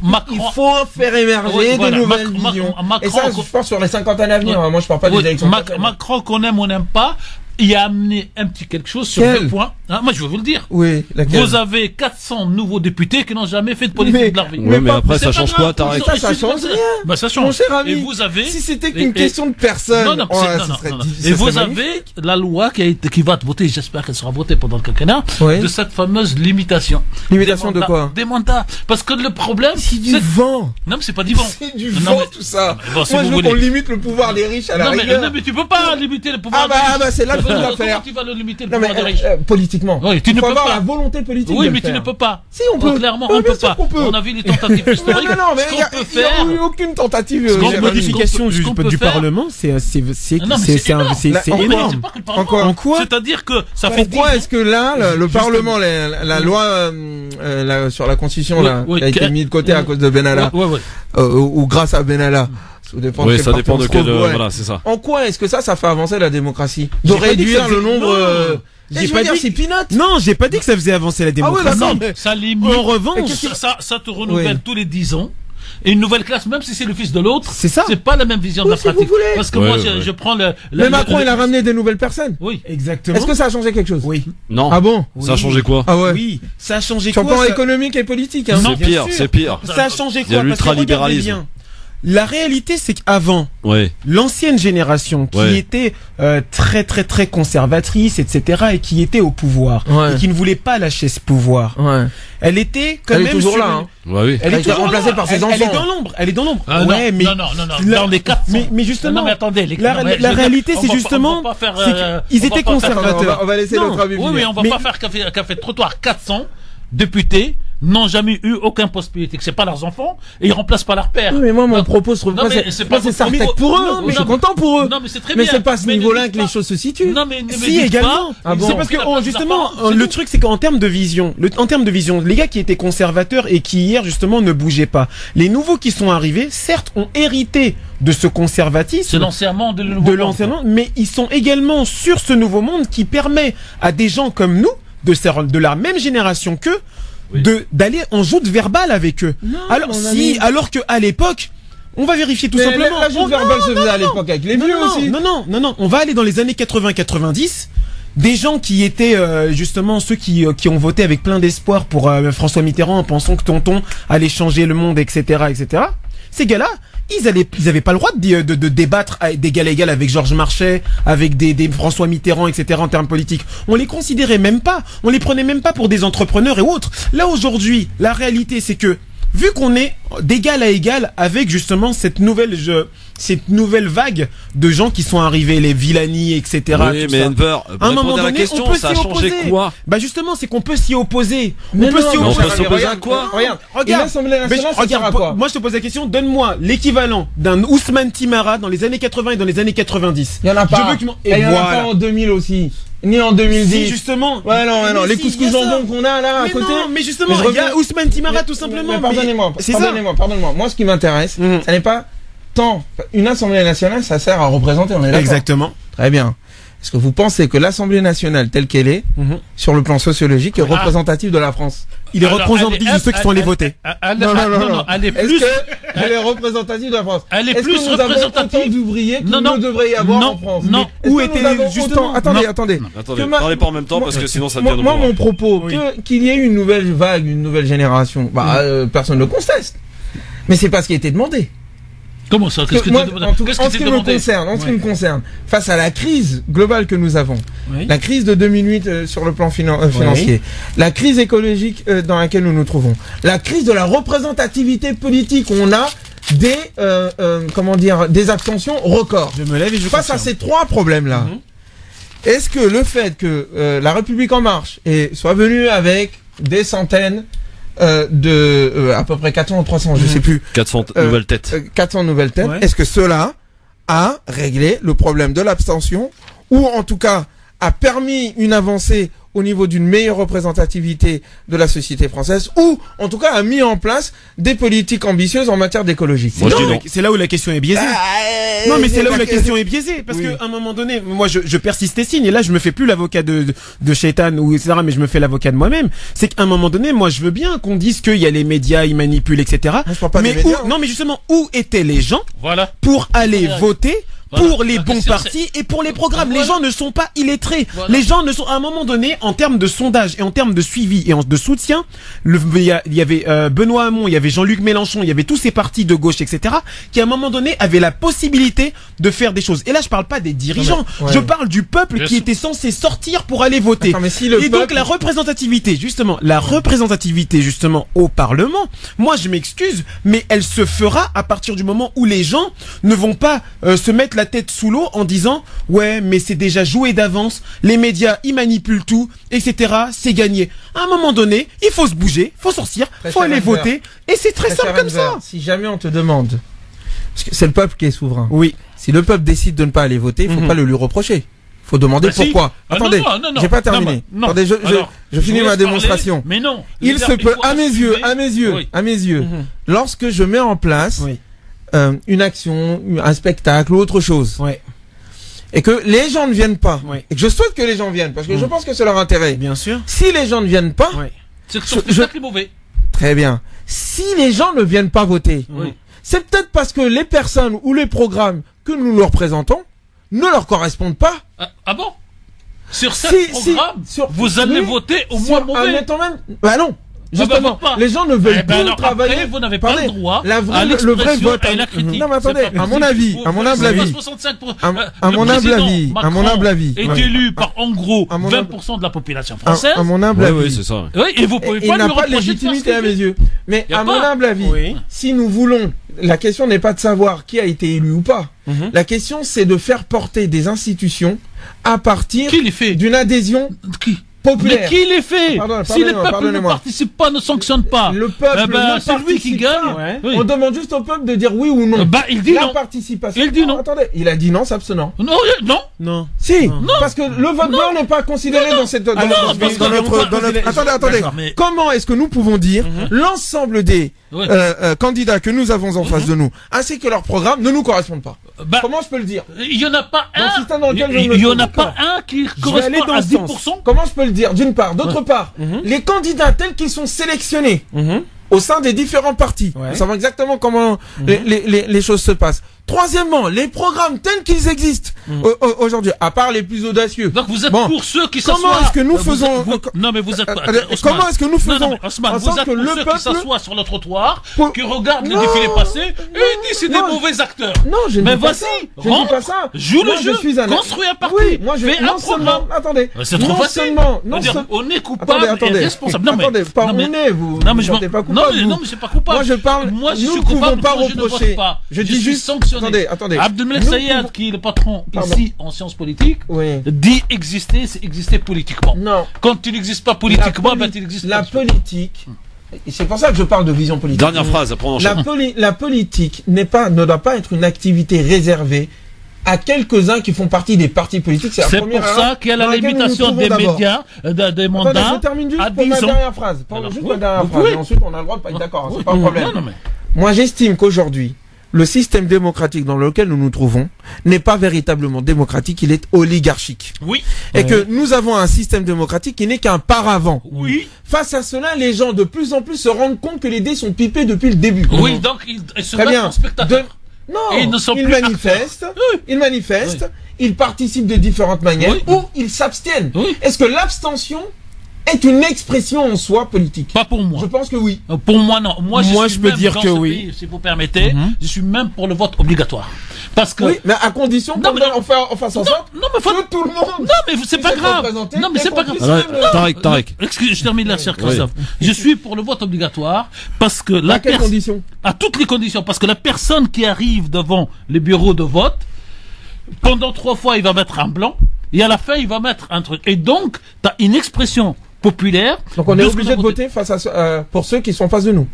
faut faire émerger de nouvelles visions. Et ça, je pense sur les 50 années à venir. Moi, je parle pas des élections. Macron, qu'on aime, on n'aime pas, il a amené un petit quelque chose sur 2 points. Moi, je vais vous le dire. Oui, laquelle? Vous avez 400 nouveaux députés qui n'ont jamais fait de politique de leur vie. Mais après, ça change quoi, Tarek? Ça change rien. Ça change. Mon cher ami, et vous avez, si c'était qu'une question de personne, et vous avez la loi qui va être votée, j'espère qu'elle sera votée pendant le quinquennat, de cette fameuse limitation. Limitation de quoi? Des mandats. Parce que le problème, c'est du vent. Non, mais c'est pas du vent. C'est du vent, tout ça. Moi, je veux qu'on limite le pouvoir des riches à la rigueur. Non, mais tu peux pas limiter le pouvoir des riches. C'est là que tu vas faire. Comment tu vas le limiter le pouvoir des riches? Politiquement. Oui, tu ne peux avoir pas. la volonté politique. Oui, mais tu ne peux pas. Si, on peut. Clairement, on peut pas. On a vu les tentatives historiques. Non, mais il n'y a eu aucune tentative. La modification du Parlement, c'est énorme. En quoi? C'est-à-dire que ça fait. Pourquoi est-ce que là, le Parlement, la loi sur la Constitution a été mise de côté à cause de Benalla ou grâce à Benalla? Oui, ça dépend de quel. Voilà, c'est ça. En quoi est-ce que ça fait avancer la démocratie? De réduire le nombre. J'ai pas dit c'est peanuts. Non, j'ai pas dit que ça faisait avancer la démocratie. Non, ça limite. En revanche, ça te renouvelle tous les 10 ans. Et une nouvelle classe, même si c'est le fils de l'autre, c'est ça. C'est pas la même vision de la pratique. Parce que moi, je prends mais Macron, il a ramené des nouvelles personnes. Oui, exactement. Est-ce que ça a changé quelque chose? Oui. Non. Ah bon? Ça a changé quoi? Ah ouais. Oui. Ça a changé quoi? Sur le plan ça... économique et politique. Hein. C'est pire, c'est pire. Ça a changé quoi? Il y a l'ultralibéralisme. La réalité, c'est qu'avant, l'ancienne génération qui était très très très conservatrice, etc., et qui était au pouvoir, et qui ne voulait pas lâcher ce pouvoir, elle était quand même toujours là. Hein. Oui. Elle est remplacée par ses enfants. Elle est dans l'ombre. Elle est dans l'ombre. Ouais, mais non. Dans les 400. Mais justement, non, mais attendez, la réalité, c'est justement, ils étaient conservateurs. On va laisser notre avis. Oui, mais on va pas faire café de trottoir. 400 députés n'ont jamais eu aucun poste politique. C'est pas leurs enfants et ils remplacent pas leur père. Oui, mais moi, mon propos se retrouve. C'est Sartek pour eux. Je suis content pour eux. Non, mais c'est très bien. Mais c'est pas à ce niveau-là que les choses se situent. Non, mais si, également. C'est parce que, justement, le truc, c'est qu'en termes de vision, les gars qui étaient conservateurs et qui hier, justement, ne bougeaient pas, les nouveaux qui sont arrivés, certes, ont hérité de ce conservatisme. C'est l'ancien monde de l'ancien monde, mais ils sont également sur ce nouveau monde qui permet à des gens comme nous, de la même génération qu'eux, d'aller en joute verbale avec eux. Non, alors que à l'époque, on va vérifier tout simplement. La joute verbale se faisait à l'époque avec les vieux aussi. Non, on va aller dans les années 80-90. Des gens qui étaient justement ceux qui ont voté avec plein d'espoir pour François Mitterrand en pensant que Tonton allait changer le monde, etc., etc. Ces gars-là, ils avaient pas le droit de débattre d'égal à égal avec Georges Marchais, avec des François Mitterrand, etc. en termes politiques. On les considérait même pas. On les prenait même pas pour des entrepreneurs et autres. Là aujourd'hui, la réalité c'est que vu qu'on est d'égal à égal avec justement cette nouvelle vague de gens qui sont arrivés, les Villani, etc. Oui, mais Enver, à un moment donné, question, on peut ça a s'y changé opposer. quoi? Bah justement, c'est qu'on peut s'y opposer. On peut s'opposer à quoi? Regarde, l'Assemblée nationale, ça sert à quoi? Moi, je te pose la question. Donne-moi l'équivalent d'un Ousmane Timara dans les années 80 et dans les années 90. Il y en a pas. Il y en a pas en 2000 aussi. Ni en 2010. Si, justement. Ouais, non. Les couscous jambon qu'on a là à côté. Non, mais justement, il y a Ousmane Timara tout simplement. Pardonnez-moi. Moi, ce qui m'intéresse, ça n'est pas tant une Assemblée nationale, ça sert à représenter, on est d'accord. Exactement. Très bien. Est-ce que vous pensez que l'Assemblée nationale telle qu'elle est, sur le plan sociologique, est représentative de la France? Il est représentatif de ceux qui sont allés voter. Non. Est-ce qu'elle est représentative de la France? Elle est plus représentative. Est-ce que nous avons autant d'ouvriers qu'il ne devrait y avoir en France? Non. Où était justement? Attendez. Parlez pas en même temps parce que sinon ça devient mon propos, qu'il y ait une nouvelle vague, une nouvelle génération, personne ne le conteste. Mais c'est pas ce qui a été demandé. Comment ça? Qu'est-ce que moi, en ce qui me concerne, face à la crise globale que nous avons, la crise de 2008 sur le plan financier, la crise écologique dans laquelle nous nous trouvons, la crise de la représentativité politique, on a des abstentions records. Je me lève et je face à ces trois problèmes-là. Est-ce que le fait que la République en marche soit venue avec des centaines à peu près 400 ou 300, je sais plus. 400 nouvelles têtes. 400 nouvelles têtes. Ouais. Est-ce que cela a réglé le problème de l'abstention ou en tout cas a permis une avancée au niveau d'une meilleure représentativité de la société française ou en tout cas a mis en place des politiques ambitieuses en matière d'écologie? C'est là où la question est biaisée. Non, mais c'est là où la question est biaisée parce qu'à un moment donné, moi je persiste et signe et là je me fais plus l'avocat de Shaitan ou etc. mais je me fais l'avocat de moi-même. C'est qu'à un moment donné, moi je veux bien qu'on dise qu'il y a les médias, ils manipulent, etc. Mais justement, où étaient les gens pour aller voter pour les bons partis et pour les programmes? Les gens ne sont pas illettrés. Les gens ne sont, à un moment donné, en termes de sondage et en termes de suivi et de soutien, il y avait Benoît Hamon, il y avait Jean-Luc Mélenchon, il y avait tous ces partis de gauche, etc., qui à un moment donné avaient la possibilité de faire des choses. Et là, je parle pas des dirigeants, je parle du peuple qui était censé sortir pour aller voter. Donc la représentativité, justement au Parlement, moi je m'excuse, mais elle se fera à partir du moment où les gens ne vont pas se mettre la tête sous l'eau en disant ouais mais c'est déjà joué d'avance, les médias ils manipulent tout, etc. C'est gagné. À un moment donné, il faut se bouger, faut sortir, faut aller voter et c'est très simple comme ça. Si jamais on te demande, parce que c'est le peuple qui est souverain. Oui. Si le peuple décide de ne pas aller voter, il faut pas le lui reprocher. Faut demander pourquoi. Attendez, j'ai pas terminé. Attendez, je finis ma démonstration. Mais non. Il se peut, à mes yeux, lorsque je mets en place une action, un spectacle ou autre chose, et que les gens ne viennent pas, et que je souhaite que les gens viennent, parce que je pense que c'est leur intérêt. Bien sûr. Si les gens ne viennent pas, c'est que c'est mauvais. Très bien. Si les gens ne viennent pas voter, c'est peut-être parce que les personnes ou les programmes que nous leur présentons ne leur correspondent pas. Ah bon? Sur ces programmes, vous allez voter au moins mauvais. Bah non. Justement, les gens ne veulent pas travailler. Après, vous n'avez pas le droit le vrai vote et la critique. Non mais attendez, à mon humble avis, est élu par en gros 20% de la population française. À mon humble avis, c'est ça. Oui, et vous pouvez pas il n'a pas de légitimité à mes yeux. Mais à mon humble avis, si nous voulons, la question n'est pas de savoir qui a été élu ou pas. La question c'est de faire porter des institutions à partir d'une adhésion populaire. Mais qui les fait? Si le peuple ne participe pas, ne sanctionne pas, le peuple c'est lui qui gagne. On demande juste au peuple de dire oui ou non. Il dit non. Participation. Il dit non. Attendez, il a dit non, s'abstenant. Non. Si. Parce que le vote blanc n'est pas considéré dans cette. Attendez. Comment est-ce que nous pouvons dire l'ensemble des candidats que nous avons en face de nous, ainsi que leur programme, ne nous correspondent pas? Comment je peux le dire? Il y en a pas un. Il y en a pas un qui correspond à 10%. Comment je peux le dire? dire, d'une part. D'autre part, les candidats tels qu'ils sont sélectionnés au sein des différents partis, nous savons exactement comment les choses se passent. Troisièmement, les programmes tels qu'ils existent aujourd'hui, à part les plus audacieux. Donc vous êtes pour ceux qui s'assoient. Comment est-ce que nous faisons Non mais vous êtes comment est-ce que nous faisons Osman, vous êtes pour ceux qui s'assoient sur le trottoir, qui regardent le défilé passer et disent c'est des mauvais acteurs. Non, je ne dis pas ça. Je ne dis pas ça. Joue le jeu, construis un parti. Oui, moi je fais un programme. Attendez. C'est trop facile. On est coupable et responsable. Non mais on est vous. Non mais je n'êtes pas coupable. Non mais c'est pas coupable. Moi je parle. Moi je nous suis ne pouvons coupable. pas reprocher. Je dis juste sanctionné. Attendez. Abdelmalek Sayad, qui est le patron ici en sciences politiques, dit exister, c'est exister politiquement. Non. Quand il n'existe pas politiquement, il existe pas. La politique. C'est pour ça que je parle de vision politique. Dernière phrase, après on enchaîne. La politique ne doit pas être une activité réservée à quelques-uns qui font partie des partis politiques. C'est pour ça qu'il y a la limitation des médias, des mandats. Attendez, je termine juste pour ma dernière phrase. Et ensuite on a le droit de pas être d'accord. C'est pas un problème. Moi j'estime qu'aujourd'hui, le système démocratique dans lequel nous nous trouvons n'est pas véritablement démocratique, il est oligarchique. Oui. Et que nous avons un système démocratique qui n'est qu'un paravent. Oui. Face à cela, les gens de plus en plus se rendent compte que les dés sont pipés depuis le début. Oui, donc ils se mettent en spectateur. Non, ils manifestent, ils participent de différentes manières ou ils s'abstiennent. Est-ce que l'abstention est une expression en soi politique? Pas pour moi. Je pense que oui. Pour moi, non. Moi je peux dire que oui. Pays, si vous permettez, je suis même pour le vote obligatoire. Parce que... Oui, mais à condition qu'on fasse en sorte que tout le monde... Non, mais c'est pas grave. Non, mais c'est pas grave. Tarek. Excusez, je termine là, cher Christophe. Je suis pour le vote obligatoire parce que à quelles conditions? À toutes les conditions. Parce que la personne qui arrive devant les bureaux de vote, pendant 3 fois, il va mettre un blanc et à la fin, il va mettre un truc. Et donc, tu as une expression populaire. Donc on est obligé de voter face à pour ceux qui sont en face de nous.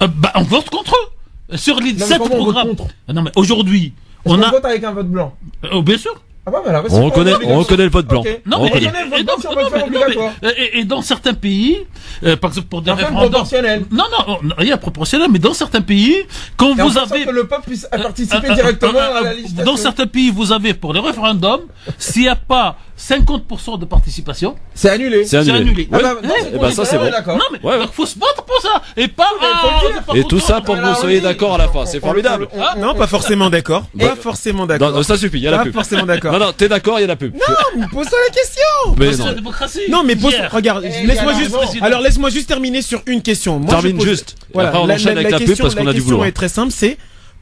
On vote contre eux. Sur les 7 programmes. Non mais aujourd'hui, on vote avec un vote blanc. Bien sûr. Ah bah voilà, on reconnaît le vote blanc. Okay. Non, et dans certains pays, par exemple pour des référendums proportionnels. Non, il y a proportionnel, mais dans certains pays, quand vous avez que le peuple puisse participer directement à la législation. Dans certains pays, vous avez pour les référendums, s'il n'y a pas 50% de participation, c'est annulé. C'est annulé. Ouais. Ça c'est bon. Non mais il faut se battre pour ça et pas. Et tout ça pour que vous soyez d'accord à la fin. C'est formidable. Non, pas forcément d'accord. Pas forcément d'accord. Non, ça suffit. Il y a la pub. Pas forcément d'accord. Non, t'es d'accord, il y a la pub. Non, pose-toi la question. Mais c'est la démocratie. Non, mais regarde, laisse-moi juste terminer sur une question. Termine juste. Voilà, après on enchaîne avec la pub parce qu'on a du boulot. La question est très simple, c'est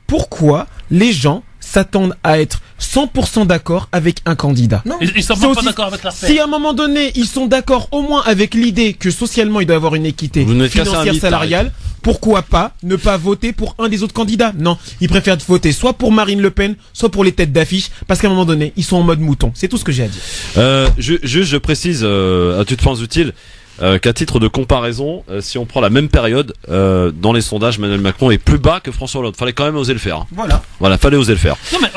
pourquoi les gens s'attendent à être 100% d'accord avec un candidat. Non, ils sont pas d'accord avec la fête. Si à un moment donné, ils sont d'accord au moins avec l'idée que socialement il doit y avoir une équité financière salariale, pourquoi pas ne pas voter pour un des autres candidats? Non, ils préfèrent voter soit pour Marine Le Pen, soit pour les têtes d'affiche, parce qu'à un moment donné, ils sont en mode mouton. C'est tout ce que j'ai à dire. Je précise à toutes fins utiles qu'à titre de comparaison, si on prend la même période, dans les sondages, Emmanuel Macron est plus bas que François Hollande. Fallait quand même oser le faire. Voilà, fallait oser le faire. Non mais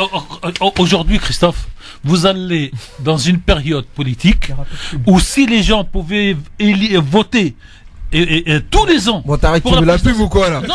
aujourd'hui, Christophe, vous allez dans une période politique où si les gens pouvaient voter et tous les ans. Bon, t'arrêtes, tu veux la pub ou quoi là? Non,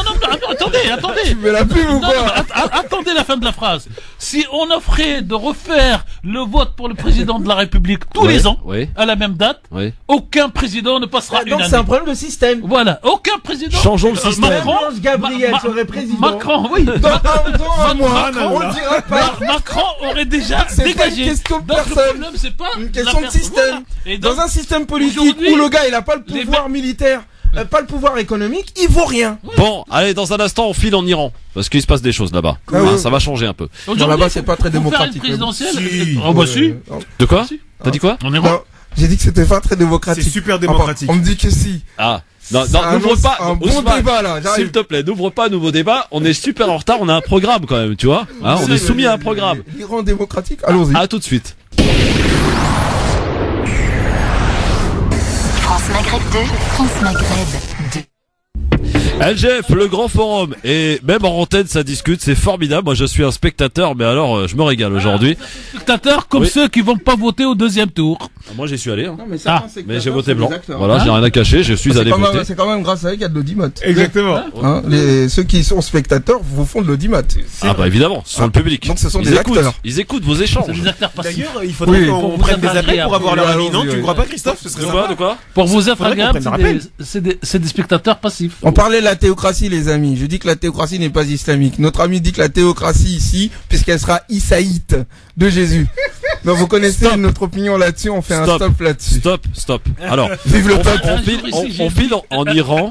attendez. Tu veux la pub ou quoi? Attendez la fin de la phrase. Si on offrait de refaire le vote pour le président de la République tous les ans, à la même date, aucun président ne passera une année. Donc c'est un problème de système. Voilà, aucun président. Changeons le système. Macron, Gabriel serait président. Macron, oui. Dans un mois, on dira pas. Macron aurait déjà dégagé. C'est pas une question de personne. Le problème, c'est pas une question de système. Dans un système politique où le gars il a pas le pouvoir militaire, pas le pouvoir économique, il vaut rien. Bon, allez, dans un instant, on file en Iran. Parce qu'il se passe des choses là-bas. Ça va changer un peu. Là-bas, c'est pas très démocratique. Si. De quoi? T'as dit quoi? On est bon. J'ai dit que c'était pas très démocratique. C'est super démocratique. On me dit que si. Ah. Non, n'ouvre pas. Un bon débat là. S'il te plaît, n'ouvre pas un nouveau débat. On est super en retard. On a un programme quand même, tu vois. On est soumis à un programme. L'Iran démocratique. Allons-y. À tout de suite. France Maghreb 2, France Maghreb 2. LGF, le grand forum, et même en antenne ça discute, c'est formidable. Moi je suis un spectateur, mais alors je me régale aujourd'hui. Spectateur comme ceux qui vont pas voter au deuxième tour. Moi j'y suis allé, hein. Non, mais, mais j'ai voté blanc. Voilà, j'ai rien à cacher, je suis allé voter. C'est quand même grâce à eux qu'il y a de l'audimat. Exactement. Hein, ceux qui sont spectateurs vous font de l'audimat. Ah bah évidemment, ce sont le public. Donc ce sont des acteurs. Ils écoutent vos échanges. Des acteurs passifs. D'ailleurs, il faudrait qu'on prenne des appels pour avoir leur avis. Non, tu ne crois pas, Christophe? Ce serait sympa. De quoi? Pour vous être agréable, c'est des spectateurs passifs. On parlait de la théocratie, les amis. Je dis que la théocratie n'est pas islamique. Notre ami dit que la théocratie ici, puisqu'elle sera issaïte de Jésus. Donc vous connaissez notre opinion là-dessus, on fait un stop là-dessus. Stop. Alors, vive le peuple. On file en Iran.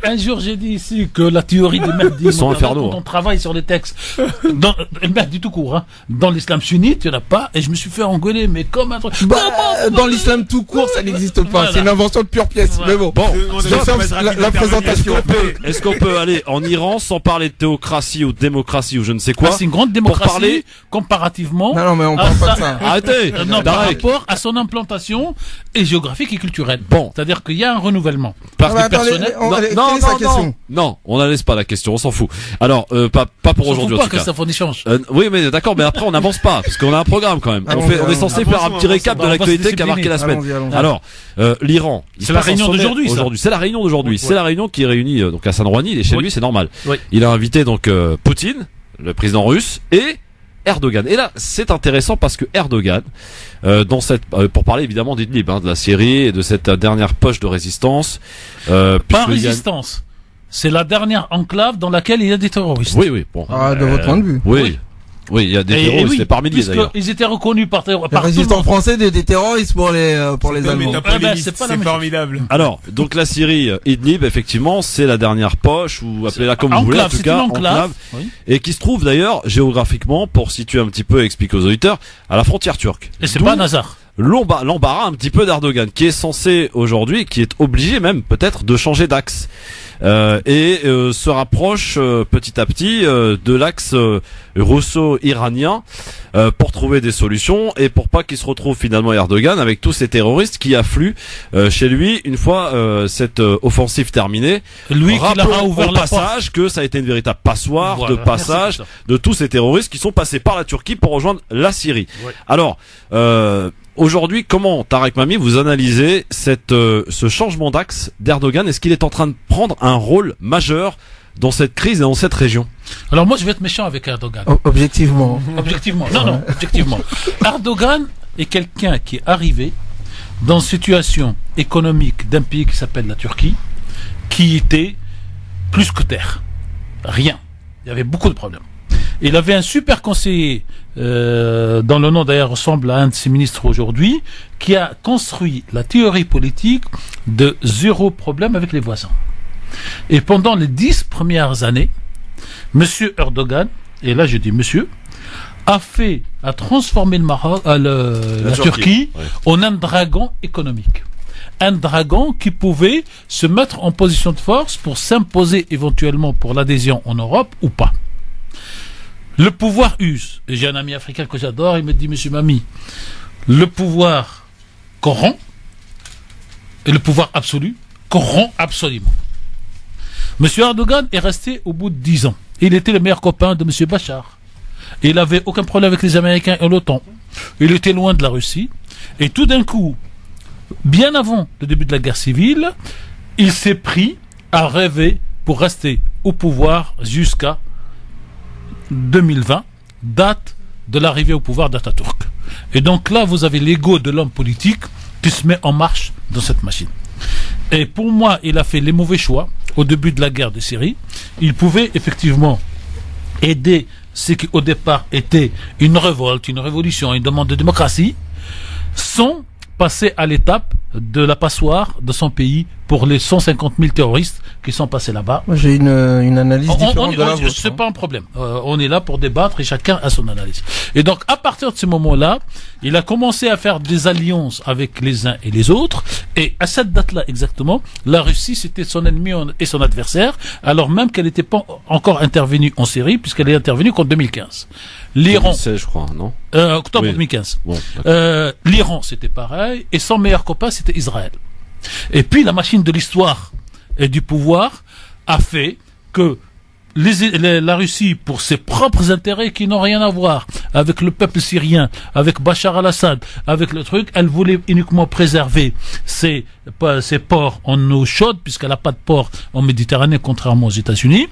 Un jour, j'ai dit ici que la théorie des Mahdi, sont infernaux. on travaille sur les textes, le Mahdi tout court, hein. Dans l'islam sunnite, il n'y en a pas, et je me suis fait engueuler, mais comme un truc. Dans l'islam tout court, ça n'existe pas. Voilà. C'est une invention de pure pièce. Voilà. Mais bon, la présentation. Est-ce qu'on peut aller en Iran sans parler de théocratie ou de démocratie ou je ne sais quoi? C'est une grande démocratie comparativement. Non, mais on parle pas de ça. Arrêtez. Par rapport à son implantation et géographique et culturelle. Bon. C'est-à-dire qu'il y a un renouvellement. Parce que personnel. Non, on la laisse pas la question, on s'en fout. Alors, pas pour aujourd'hui en tout cas. Oui, mais d'accord, mais après on n'avance pas parce qu'on a un programme quand même. On est censé faire un petit récap de l'actualité qui a marqué la semaine. Alors, l'Iran. C'est la réunion d'aujourd'hui. C'est la réunion d'aujourd'hui. C'est la réunion qui réunit donc Hassan Rouhani. Il est chez lui, c'est normal. Il a invité donc Poutine, le président russe, et Erdogan. Et là, c'est intéressant parce que Erdogan, pour parler évidemment d'Idlib, de la Syrie et de cette dernière poche de résistance. Pas résistance. C'est la dernière enclave dans laquelle il y a des terroristes. Oui, bon. De votre point de vue. Oui, il y a des terroristes, et parmi les d'ailleurs. Ils étaient reconnus par les résistants français des terroristes pour les Allemands. C'est formidable. Alors, donc la Syrie, Idlib, effectivement, c'est la dernière poche, ou appelez-la comme vous voulez, en tout cas, enclave, et qui se trouve d'ailleurs géographiquement, pour situer un petit peu et expliquer aux auditeurs, à la frontière turque. Et c'est pas un hasard. L'embarras un petit peu d'Erdogan, qui est censé aujourd'hui, qui est obligé même peut-être de changer d'axe. Se rapproche petit à petit de l'axe russo-iranien pour trouver des solutions et pour pas qu'il se retrouve finalement Erdogan avec tous ces terroristes qui affluent chez lui une fois cette offensive terminée. Lui qui leur a ouvert au passage que ça a été une véritable passoire de passage de tous ces terroristes qui sont passés par la Turquie pour rejoindre la Syrie. Alors aujourd'hui, comment, Tarek Mami, vous analysez ce changement d'axe d'Erdogan? Est-ce qu'il est en train de prendre un rôle majeur dans cette crise et dans cette région? Alors moi, je vais être méchant avec Erdogan. Objectivement. Non, objectivement. Erdogan est quelqu'un qui est arrivé dans une situation économique d'un pays qui s'appelle la Turquie, qui était plus que terre. Rien. Il y avait beaucoup de problèmes. Il avait un super conseiller, dont le nom d'ailleurs ressemble à un de ses ministres aujourd'hui, qui a construit la théorie politique de zéro problème avec les voisins. Et pendant les 10 premières années, Monsieur Erdogan, et là je dis monsieur, a transformé le Maroc, la Turquie en un dragon économique. Un dragon qui pouvait se mettre en position de force pour s'imposer éventuellement pour l'adhésion en Europe ou pas. Le pouvoir use. Et j'ai un ami africain que j'adore, il me dit, monsieur Mami, le pouvoir corrompt, et le pouvoir absolu corrompt absolument. Monsieur Erdogan est resté au bout de 10 ans. Il était le meilleur copain de monsieur Bachar. Il n'avait aucun problème avec les Américains et l'OTAN. Il était loin de la Russie. Et tout d'un coup, bien avant le début de la guerre civile, il s'est pris à rêver pour rester au pouvoir jusqu'à 2020, date de l'arrivée au pouvoir d'Atatürk. Et donc là, vous avez l'ego de l'homme politique qui se met en marche dans cette machine. Et pour moi, il a fait les mauvais choix au début de la guerre de Syrie. Il pouvait effectivement aider ce qui au départ était une révolte, une révolution, une demande de démocratie, sans passer à l'étape de la passoire de son pays pour les 150 000 terroristes qui sont passés là-bas. J'ai une analyse différente de la vôtre. C'est pas un problème. On est là pour débattre et chacun a son analyse. Et donc, à partir de ce moment-là, il a commencé à faire des alliances avec les uns et les autres. Et à cette date-là exactement, la Russie, c'était son ennemi et son adversaire, alors même qu'elle n'était pas encore intervenue en Syrie, puisqu'elle est intervenue qu'en 2015. L'Iran, 2016, je crois, non? Octobre 2015. Bon, l'Iran, c'était pareil. Et son meilleur copain, c'était Israël. Et puis, la machine de l'histoire et du pouvoir a fait que la Russie, pour ses propres intérêts qui n'ont rien à voir avec le peuple syrien, avec Bachar al-Assad, avec le truc, elle voulait uniquement préserver ses ports en eau chaude, puisqu'elle n'a pas de port en Méditerranée, contrairement aux États-Unis.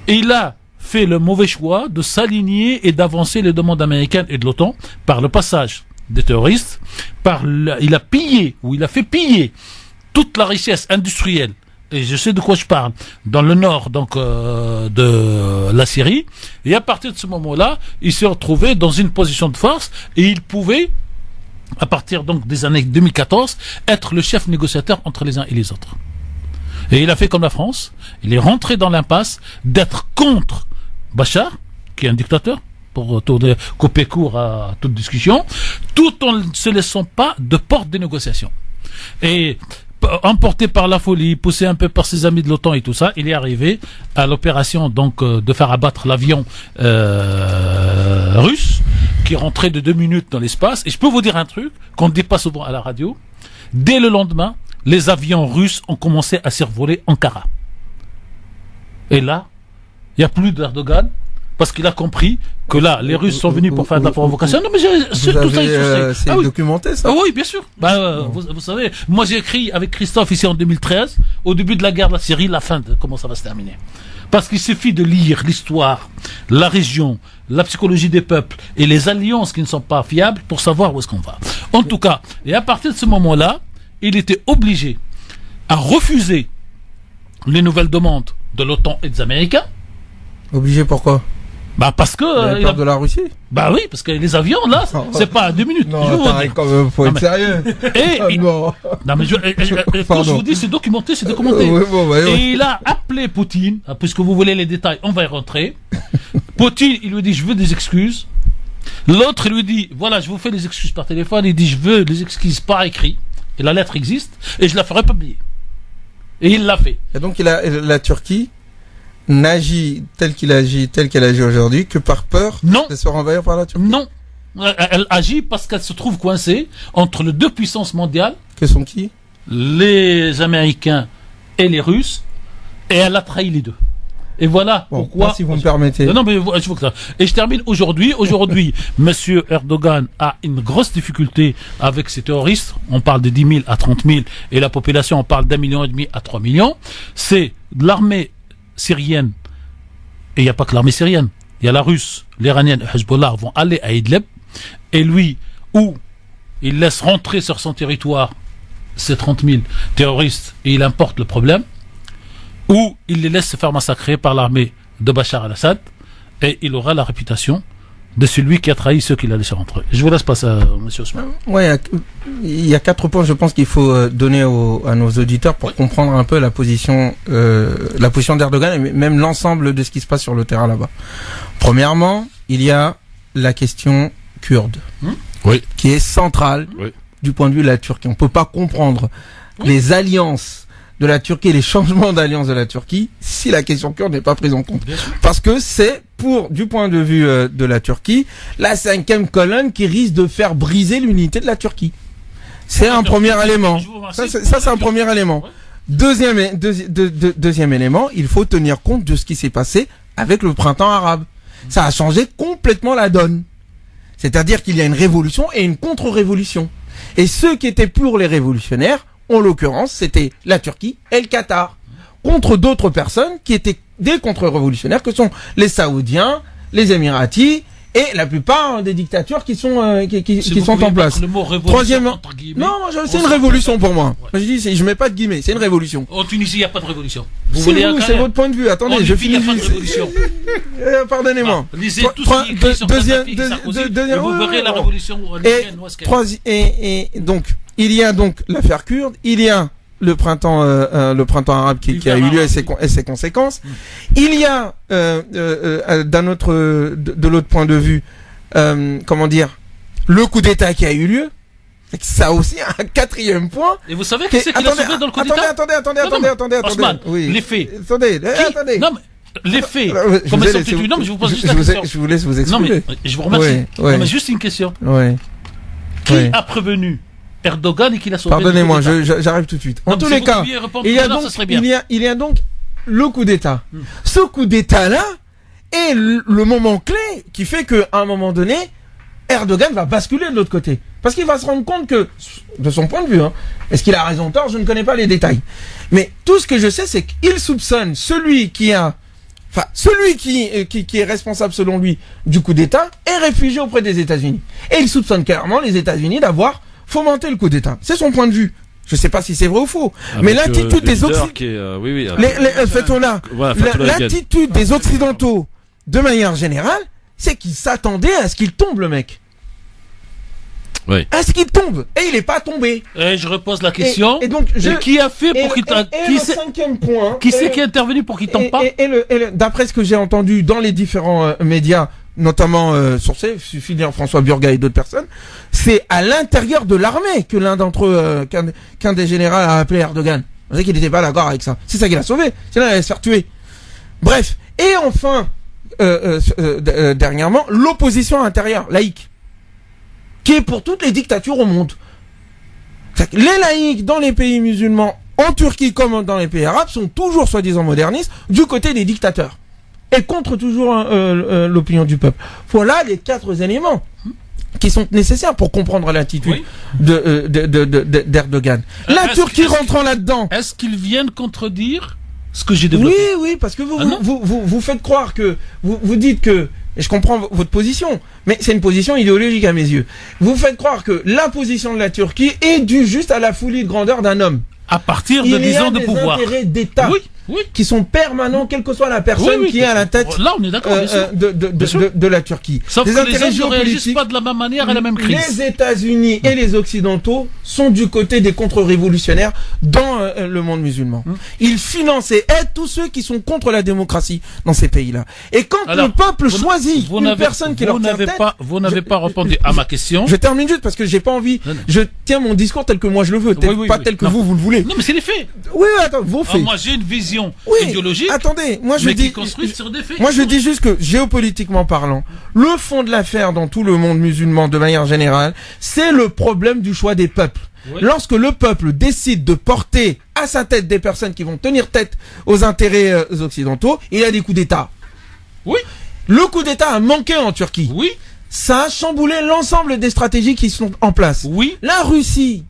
Et il a fait le mauvais choix de s'aligner et d'avancer les demandes américaines et de l'OTAN par le passage des terroristes, il a fait piller toute la richesse industrielle, et je sais de quoi je parle, dans le nord donc de la Syrie, et à partir de ce moment-là, il s'est retrouvé dans une position de force, et il pouvait, à partir donc des années 2014, être le chef négociateur entre les uns et les autres. Et il a fait comme la France, il est rentré dans l'impasse d'être contre Bachar, qui est un dictateur, pour couper court à toute discussion, tout en ne se laissant pas de porte des négociations. Et emporté par la folie, poussé un peu par ses amis de l'OTAN et tout ça, il est arrivé à l'opération donc de faire abattre l'avion russe qui rentrait de 2 minutes dans l'espace. Et je peux vous dire un truc qu'on ne dit pas souvent à la radio. Dès le lendemain, les avions russes ont commencé à survoler Ankara. Et là, il n'y a plus d'Erdogan, parce qu'il a compris que là, les Russes sont venus pour faire de la provocation. Non, mais tout ça, c'est documenté, ça? Ah oui, bien sûr. Vous savez, moi j'ai écrit avec Christophe ici en 2013, au début de la guerre de la Syrie, la fin de comment ça va se terminer. Parce qu'il suffit de lire l'histoire, la région, la psychologie des peuples et les alliances qui ne sont pas fiables pour savoir où est-ce qu'on va. En tout cas, et à partir de ce moment-là, il était obligé à refuser les nouvelles demandes de l'OTAN et des Américains. Obligé pourquoi? Parce que il a peur de la Russie. Oui, parce que les avions là, c'est pas à 2 minutes. Non, faut être sérieux. Non, mais quand je vous dis, c'est documenté. Et il a appelé Poutine, puisque vous voulez les détails, on va y rentrer. Poutine, il lui dit, je veux des excuses. L'autre, il lui dit, voilà, je vous fais les excuses par téléphone. Il dit, je veux les excuses par écrit. Et la lettre existe, et je la ferai publier. Et il l'a fait. Et donc la Turquie n'agit telle qu'elle agit aujourd'hui que par peur de se renvahir par la Turquie. Non, elle agit parce qu'elle se trouve coincée entre les 2 puissances mondiales. Que sont qui? Les Américains et les Russes, et elle a trahi les deux. Et voilà pourquoi. Si vous me permettez. Non, mais je veux que ça. Et je termine aujourd'hui. Aujourd'hui, Monsieur Erdogan a une grosse difficulté avec ses terroristes. On parle de 10 000 à 30 000, et la population, on parle d'1,5 million à 3 millions. C'est l'armée syrienne, et il n'y a pas que l'armée syrienne, il y a la russe, l'iranienne et Hezbollah vont aller à Idlib, et lui, où il laisse rentrer sur son territoire ces 30 000 terroristes et il importe le problème, ou il les laisse se faire massacrer par l'armée de Bachar al-Assad, et il aura la réputation de celui qui a trahi ceux qu'il a laissé rentrer. Je vous laisse passer à M. Osman. Ouais, il y a 4 points, je pense, qu'il faut donner à nos auditeurs pour comprendre un peu la position d'Erdogan et même l'ensemble de ce qui se passe sur le terrain là-bas. Premièrement, il y a la question kurde, qui est centrale du point de vue de la Turquie. On ne peut pas comprendre les alliances de la Turquie, les changements d'alliance de la Turquie, si la question kurde n'est pas prise en compte. Parce que c'est, du point de vue de la Turquie, la 5e colonne qui risque de faire briser l'unité de la Turquie. C'est un premier élément. Ça, c'est un premier élément. Deuxième élément, il faut tenir compte de ce qui s'est passé avec le printemps arabe. Ça a changé complètement la donne. C'est-à-dire qu'il y a une révolution et une contre-révolution. Et ceux qui étaient pour les révolutionnaires, en l'occurrence, c'était la Turquie et le Qatar, contre d'autres personnes qui étaient des contre-révolutionnaires, que sont les Saoudiens, les Émiratis et la plupart des dictatures qui sont en place. Troisièmement, c'est une révolution pour moi. Je dis, je mets pas de guillemets, c'est une révolution. En Tunisie, il n'y a pas de révolution. C'est votre point de vue. Attendez, je finis. Pardonnez-moi. Lisez tout ce qui est écrit sur et vous verrez la révolution. Et donc, il y a donc l'affaire kurde, il y a le printemps arabe qui a eu lieu et ses conséquences. Il y a de l'autre point de vue, le coup d'État qui a eu lieu. Ça aussi un 4e point. Et vous savez qui c'est qui l'a sauvé dans le coup d'État? Attendez. Osman, oui. Les faits. Attendez. Non, mais les faits. Comme elles sont têtues. Non, mais je vous pose juste la question. Je vous laisse vous exprimer. Non, mais je vous remercie. Non, mais juste une question. Qui a prévenu Erdogan et qui l'a sauvé? Pardonnez-moi, j'arrive tout de suite. En tous les cas, il y a donc le coup d'État. Ce coup d'État-là est le moment clé qui fait qu'à un moment donné, Erdogan va basculer de l'autre côté. Parce qu'il va se rendre compte que, de son point de vue, est-ce qu'il a raison ou tort, je ne connais pas les détails. Mais tout ce que je sais, c'est qu'il soupçonne celui qui est responsable selon lui du coup d'État est réfugié auprès des États-Unis. Et il soupçonne clairement les États-Unis d'avoir fomenté le coup d'État. C'est son point de vue. Je sais pas si c'est vrai ou faux. Mais l'attitude des l'attitude des Occidentaux, de manière générale, c'est qu'ils s'attendaient à ce qu'il tombe, le mec. Oui. À ce qu'il tombe. Et il n'est pas tombé. Et je repose la question. Et donc, qui a fait pour qu'il tombe? Qui c'est qui est intervenu pour qu'il tombe pas? D'après ce que j'ai entendu dans les différents médias, notamment sourcés, il suffit de dire François Burga et d'autres personnes, c'est à l'intérieur de l'armée que l'un d'entre eux, qu'un des généraux a appelé Erdogan. On sait qu'il n'était pas d'accord avec ça. C'est ça qui l'a sauvé. Sinon, il allait se faire tuer. Bref. Et enfin, dernièrement, l'opposition intérieure, laïque, qui est pour toutes les dictatures au monde. Les laïcs dans les pays musulmans, en Turquie comme dans les pays arabes, sont toujours soi-disant modernistes du côté des dictateurs. Et contre toujours l'opinion du peuple. Voilà les 4 éléments qui sont nécessaires pour comprendre l'attitude d'Erdogan. La Turquie rentrant là-dedans. Est-ce qu'ils viennent contredire ce que j'ai développé? Oui, parce que vous faites croire que, vous dites que, et je comprends votre position, mais c'est une position idéologique à mes yeux. Vous faites croire que la position de la Turquie est due juste à la folie de grandeur d'un homme. À partir de 10 ans de pouvoir. Il y a des intérêts d'État qui sont permanents, quelle que soit la personne qui est à la tête là, on est d'accord, de la Turquie. Sauf que les autres ne réagissent pas de la même manière à la même crise. Les États-Unis et les Occidentaux sont du côté des contre-révolutionnaires dans le monde musulman. Ils financent et aident tous ceux qui sont contre la démocratie dans ces pays-là. Et quand le peuple choisit une personne qui leur tient tête... Vous n'avez pas répondu à ma question. Je termine juste parce que j'ai pas envie... Je tiens mon discours tel que moi je le veux, pas tel que vous le voulez. Non, mais c'est les faits. Oui, attends, vos faits. Moi, j'ai une vision idéologique. Attendez, moi je dis, construite sur des faits. Moi je dis juste que géopolitiquement parlant, le fond de l'affaire dans tout le monde musulman de manière générale, c'est le problème du choix des peuples. Oui. Lorsque le peuple décide de porter à sa tête des personnes qui vont tenir tête aux intérêts occidentaux, il y a des coups d'État. Oui. Le coup d'État a manqué en Turquie. Oui. Ça a chamboulé l'ensemble des stratégies qui sont en place. Oui. La Russie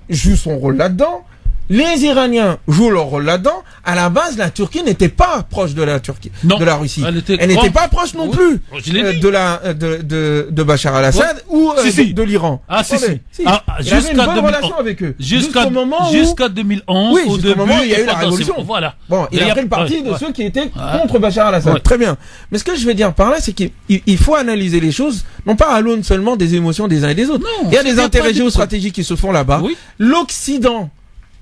joue son rôle là-dedans. Les Iraniens jouent leur rôle là-dedans. À la base, la Turquie n'était pas proche de la Turquie, de la Russie. Elle n'était pas proche non plus de Bachar al-Assad ou de l'Iran. Ah si. Il avait une bonne relation avec eux. Jusqu'à 2011. Oui, jusqu'au moment où il y a eu la révolution. Voilà. Bon, il a pris le parti de ceux qui étaient contre Bachar al-Assad. Ouais. Très bien. Mais ce que je veux dire par là, c'est qu'il faut analyser les choses, non pas à l'aune seulement des émotions des uns et des autres. Non, il y a des intérêts géostratégiques qui se font là-bas. Oui. L'Occident,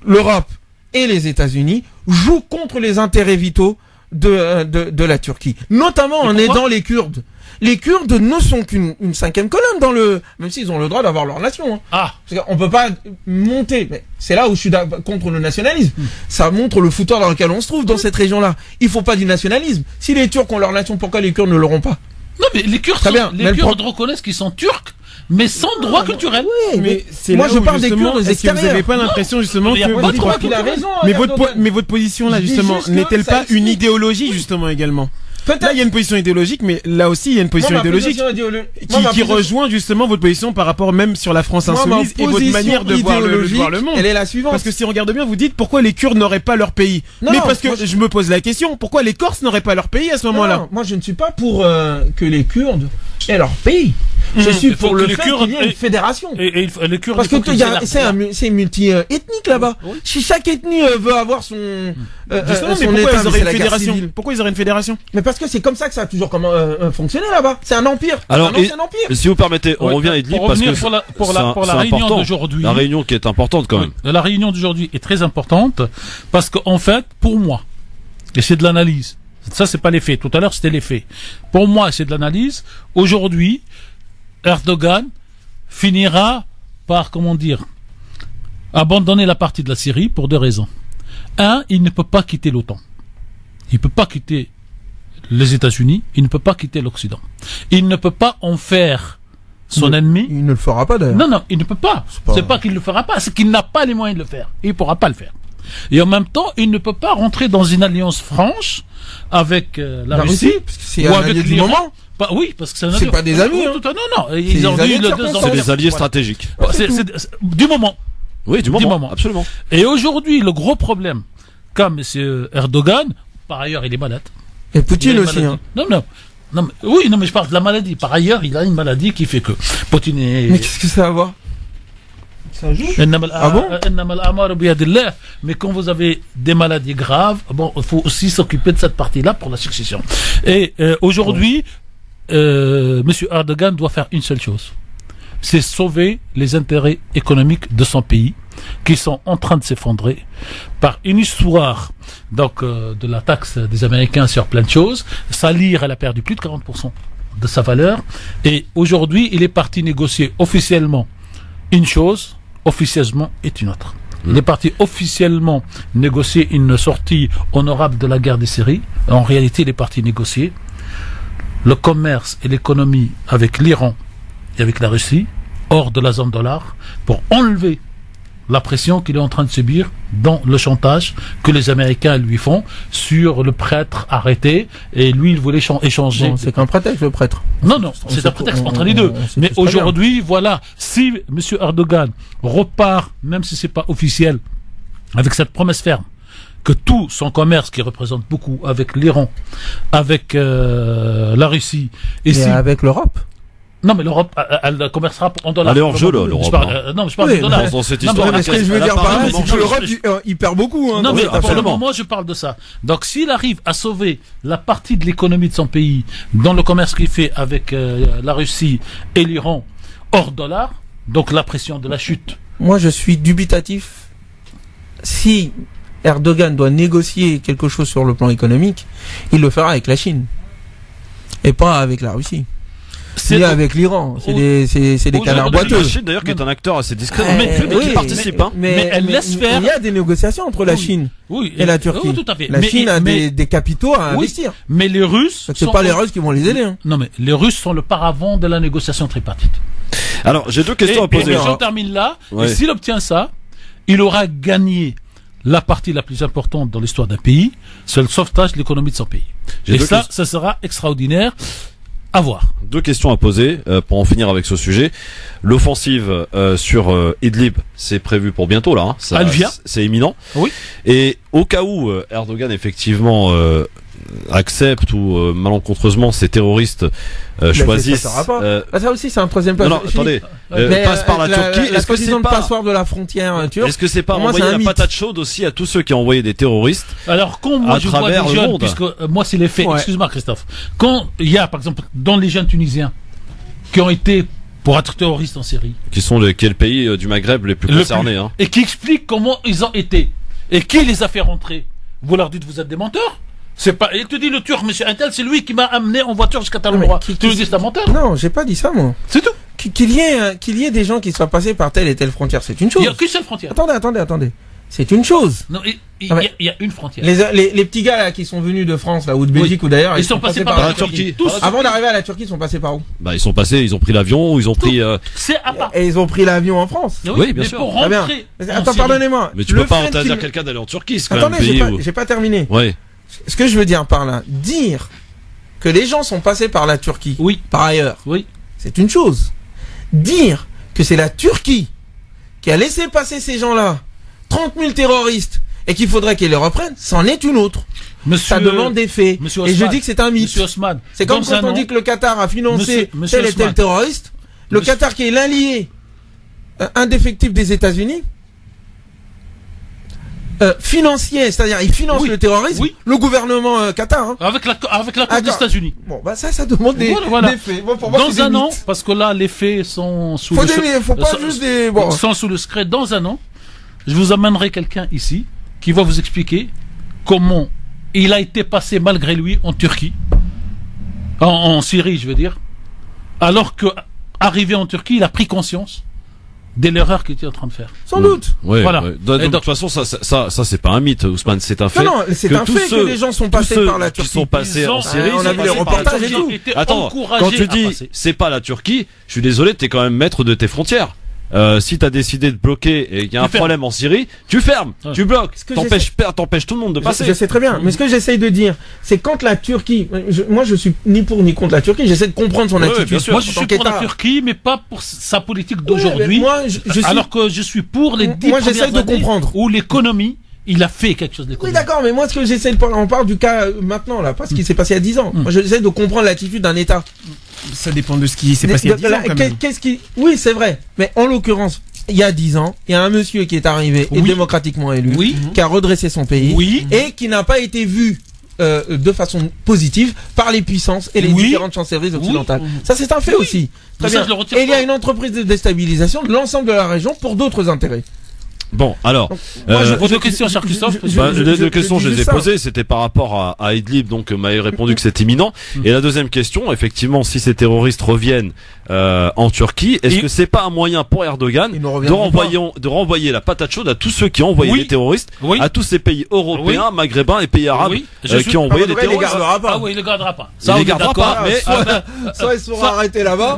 l'Europe et les États-Unis jouent contre les intérêts vitaux de la Turquie, notamment en aidant les Kurdes. Les Kurdes ne sont qu'une 5e colonne même s'ils ont le droit d'avoir leur nation. On peut pas monter, mais c'est là où je suis contre le nationalisme. Ça montre le foutoir dans lequel on se trouve dans cette région-là. Il faut pas du nationalisme. Si les Turcs ont leur nation, pourquoi les Kurdes ne l'auront pas? Non, mais les Kurdes, Kurdes reconnaissent qu'ils sont turcs, mais sans droit culturel. Oui, mais moi je parle des Kurdes extérieurs. Vous n'avez pas l'impression justement mais votre position là justement n'est-elle pas une idéologie justement également? Là, il y a une position idéologique, mais là aussi, il y a une position idéologique qui rejoint justement votre position par rapport même sur la France insoumise et votre manière de voir le monde. Elle est la suivante. Parce que si on regarde bien, vous dites pourquoi les Kurdes n'auraient pas leur pays. Mais parce que je me pose la question, pourquoi les Corses n'auraient pas leur pays à ce moment-là? Moi, je ne suis pas pour que les Kurdes aient leur pays. Je suis pour le fait qu'il y ait une fédération. Les Kurdes, parce que c'est multi-ethnique là-bas. Si chaque ethnie veut avoir son État, pourquoi ils auraient une fédération? Mais parce que c'est comme ça que ça a toujours fonctionné là-bas. C'est un empire. Alors, si vous permettez, on revient à Idlib parce que pour la réunion d'aujourd'hui. La réunion qui est importante quand même. La réunion d'aujourd'hui est très importante parce qu'en fait, pour moi, et c'est de l'analyse. Ça, c'est pas les faits. Tout à l'heure, c'était les faits. Pour moi, c'est de l'analyse. Aujourd'hui, Erdogan finira par, abandonner la partie de la Syrie pour 2 raisons. 1, il ne peut pas quitter l'OTAN. Il ne peut pas quitter les États-Unis. Il ne peut pas quitter l'Occident. Il ne peut pas en faire son ennemi. Il ne le fera pas d'ailleurs. Non, il ne peut pas. C'est pas qu'il ne le fera pas, c'est qu'il n'a pas les moyens de le faire. Il ne pourra pas le faire. Et en même temps, il ne peut pas rentrer dans une alliance franche avec la Russie ou avec l'Iran. Oui, parce que c'est pas des amis. Non, ils ont dit c'est des alliés stratégiques. Du moment. Oui, du moment. Absolument. Et aujourd'hui, le gros problème, comme M. Erdogan, par ailleurs, il est malade. Et Poutine aussi. Oui, mais je parle de la maladie. Par ailleurs, il a une maladie qui fait que Poutine est... Mais qu'est-ce que ça a à voir? Ça joue. Ah bon? Mais quand vous avez des maladies graves, bon, il faut aussi s'occuper de cette partie-là pour la succession. Et aujourd'hui, M. Erdogan doit faire une seule chose. C'est sauver les intérêts économiques de son pays, qui sont en train de s'effondrer par une histoire de la taxe des Américains sur plein de choses. Sa lire, elle a perdu plus de 40% de sa valeur. Et aujourd'hui, il est parti négocier officiellement une chose, officieusement est une autre. Il est parti officiellement négocier une sortie honorable de la guerre des Syries. En réalité, il est parti négocier le commerce et l'économie avec l'Iran et avec la Russie, hors de la zone dollar, pour enlever la pression qu'il est en train de subir dans le chantage que les Américains lui font sur le prêtre arrêté, et lui il voulait échanger. Bon, c'est qu'un prétexte, le prêtre. Non, c'est un prétexte entre les deux. Mais aujourd'hui, voilà, si M. Erdogan repart, même si c'est pas officiel, avec cette promesse ferme, que tout son commerce, qui représente beaucoup, avec l'Iran, avec la Russie, et avec l'Europe. Non, mais l'Europe, elle commercera en dollars. Elle est hors jeu, là, l'Europe. Non, mais je parle de dollars. Dans cette histoire, ce que je veux dire par là, c'est que l'Europe, il perd beaucoup. Non, mais pour le moment, je parle de ça. Donc, s'il arrive à sauver la partie de l'économie de son pays, dans le commerce qu'il fait avec la Russie et l'Iran, hors dollars, donc la pression de la chute. Moi, je suis dubitatif. Si Erdogan doit négocier quelque chose sur le plan économique, il le fera avec la Chine. Et pas avec la Russie. C'est avec l'Iran, c'est des canards boiteux. La Chine d'ailleurs qui est un acteur assez discret, mais qui participe. Mais elle laisse faire. Il y a des négociations entre la Chine et la Turquie. Oui, tout à fait. La Chine a des capitaux à investir. Mais les Russes. C'est pas les Russes qui vont les aider. Non, mais les Russes sont le paravent de la négociation tripartite. Alors j'ai deux questions à poser. J'en termine là. Et s'il obtient ça, il aura gagné la partie la plus importante dans l'histoire d'un pays, c'est le sauvetage de l'économie de son pays. Et ça sera extraordinaire. À voir. Deux questions à poser pour en finir avec ce sujet. L'offensive sur Idlib, c'est prévu pour bientôt là. Elle vient. C'est imminent. Oui. Et au cas où Erdogan effectivement accepte ou malencontreusement ces terroristes choisissent. Ça aussi c'est un troisième pas. Non, attendez. Passe par la Turquie. Est-ce que c'est pas passoire de la frontière turque? Est-ce que c'est pas envoyer la patate chaude aussi à tous ceux qui ont envoyé des terroristes? Alors quand moi je vois des jeunes, puisque moi c'est les faits. Excuse-moi Christophe. Quand il y a par exemple dans les jeunes tunisiens qui ont été pour être terroristes en Syrie, qui sont quel pays du Maghreb les plus concernés, hein. Et qui expliquent comment ils ont été et qui les a fait rentrer. Vous leur dites vous êtes des menteurs? C'est pas. Il te dit le Turc, monsieur Intel, c'est lui qui m'a amené en voiture jusqu'à tel endroit. Tu lui dis c'est un menteur? Non, j'ai pas dit ça moi. C'est tout. Qu'il y ait des gens qui soient passés par telle et telle frontière, c'est une chose. Il y a qu'une seule frontière. Attendez. C'est une chose. Non, il y a une frontière. Les petits gars là qui sont venus de France là ou de Belgique ou d'ailleurs, ils sont passés par la Turquie. Tous. Avant d'arriver à la Turquie, ils sont passés par où? Bah ils ont pris l'avion, ils ont pris. C'est à part. Et ils ont pris l'avion en France. Oui, bien sûr. Pour rentrer. Attends, pardonnez-moi. Mais tu peux pas interdire quelqu'un d'aller en Turquie, c'est quand même un pays où. J'ai pas terminé. Oui. Ce que je veux dire par là, dire que les gens sont passés par la Turquie. Oui. Par ailleurs. Oui. C'est une chose. Dire que c'est la Turquie qui a laissé passer ces gens-là, 30 000 terroristes, et qu'il faudrait qu'ils les reprennent, c'en est une autre. Ça demande des faits. Et je dis que c'est un mythe. C'est comme quand on dit que le Qatar a financé tel et tel terroriste. Le Qatar qui est l'allié indéfectible des États-Unis, financier, c'est-à-dire il finance le terrorisme, le gouvernement Qatar. Avec l'accord des États-Unis. Bon, bah ça demande des faits. Bon, pour moi, dans un an, parce que là les faits sont sous le sont sous le secret. Dans un an, je vous amènerai quelqu'un ici qui va vous expliquer comment il a été passé malgré lui en Turquie, en Syrie, je veux dire, alors que arrivé en Turquie, il a pris conscience de l'erreur qu'il était en train de faire. Sans doute. Ouais, voilà. Ouais. Donc, de toute façon, ça, c'est pas un mythe, Ousmane, c'est un fait. Non, c'est un fait que les gens sont passés par la Turquie. Qui sont passés en Syrie. On a vu les reportages et tout. Attends, quand tu dis c'est pas la Turquie, je suis désolé, t'es quand même maître de tes frontières. si t'as décidé de bloquer et qu'il y a un problème en Syrie, tu fermes, tu bloques, t'empêches tout le monde de passer. Je sais très bien, mais ce que j'essaye de dire, c'est quand la Turquie, moi je suis ni pour ni contre la Turquie, j'essaie de comprendre son attitude. Moi je suis pour la Turquie, mais pas pour sa politique d'aujourd'hui. Alors que je suis pour les 10 premières années où l'économie, il a fait quelque chose d'économique. Oui, d'accord, mais moi, ce que j'essaie de parler, on parle du cas maintenant, là, pas ce qui s'est passé il y a 10 ans. Moi, j'essaie de comprendre l'attitude d'un État. Ça dépend de ce qui s'est passé il y a 10 ans, quand même. Oui, c'est vrai. Mais en l'occurrence, il y a 10 ans, il y a un monsieur qui est arrivé et démocratiquement élu, qui a redressé son pays, et qui n'a pas été vu de façon positive par les puissances et les différentes chancelleries occidentales. Ça, c'est un fait aussi. Très bien. Et il y a une entreprise de déstabilisation de l'ensemble de la région pour d'autres intérêts. Bon, alors, moi, je pose deux questions, cher Christophe. Les deux questions, je les ai posées. C'était par rapport à Idlib, donc m'avait répondu que c'est imminent. Et la deuxième question, effectivement, si ces terroristes reviennent en Turquie, est-ce que c'est pas un moyen pour Erdogan de renvoyer la patate chaude à tous ceux qui ont envoyé des terroristes, à tous ces pays européens, maghrébins et pays arabes qui ont envoyé des terroristes? Il les gardera pas. Il les gardera pas, mais soit ils seront arrêtés là-bas.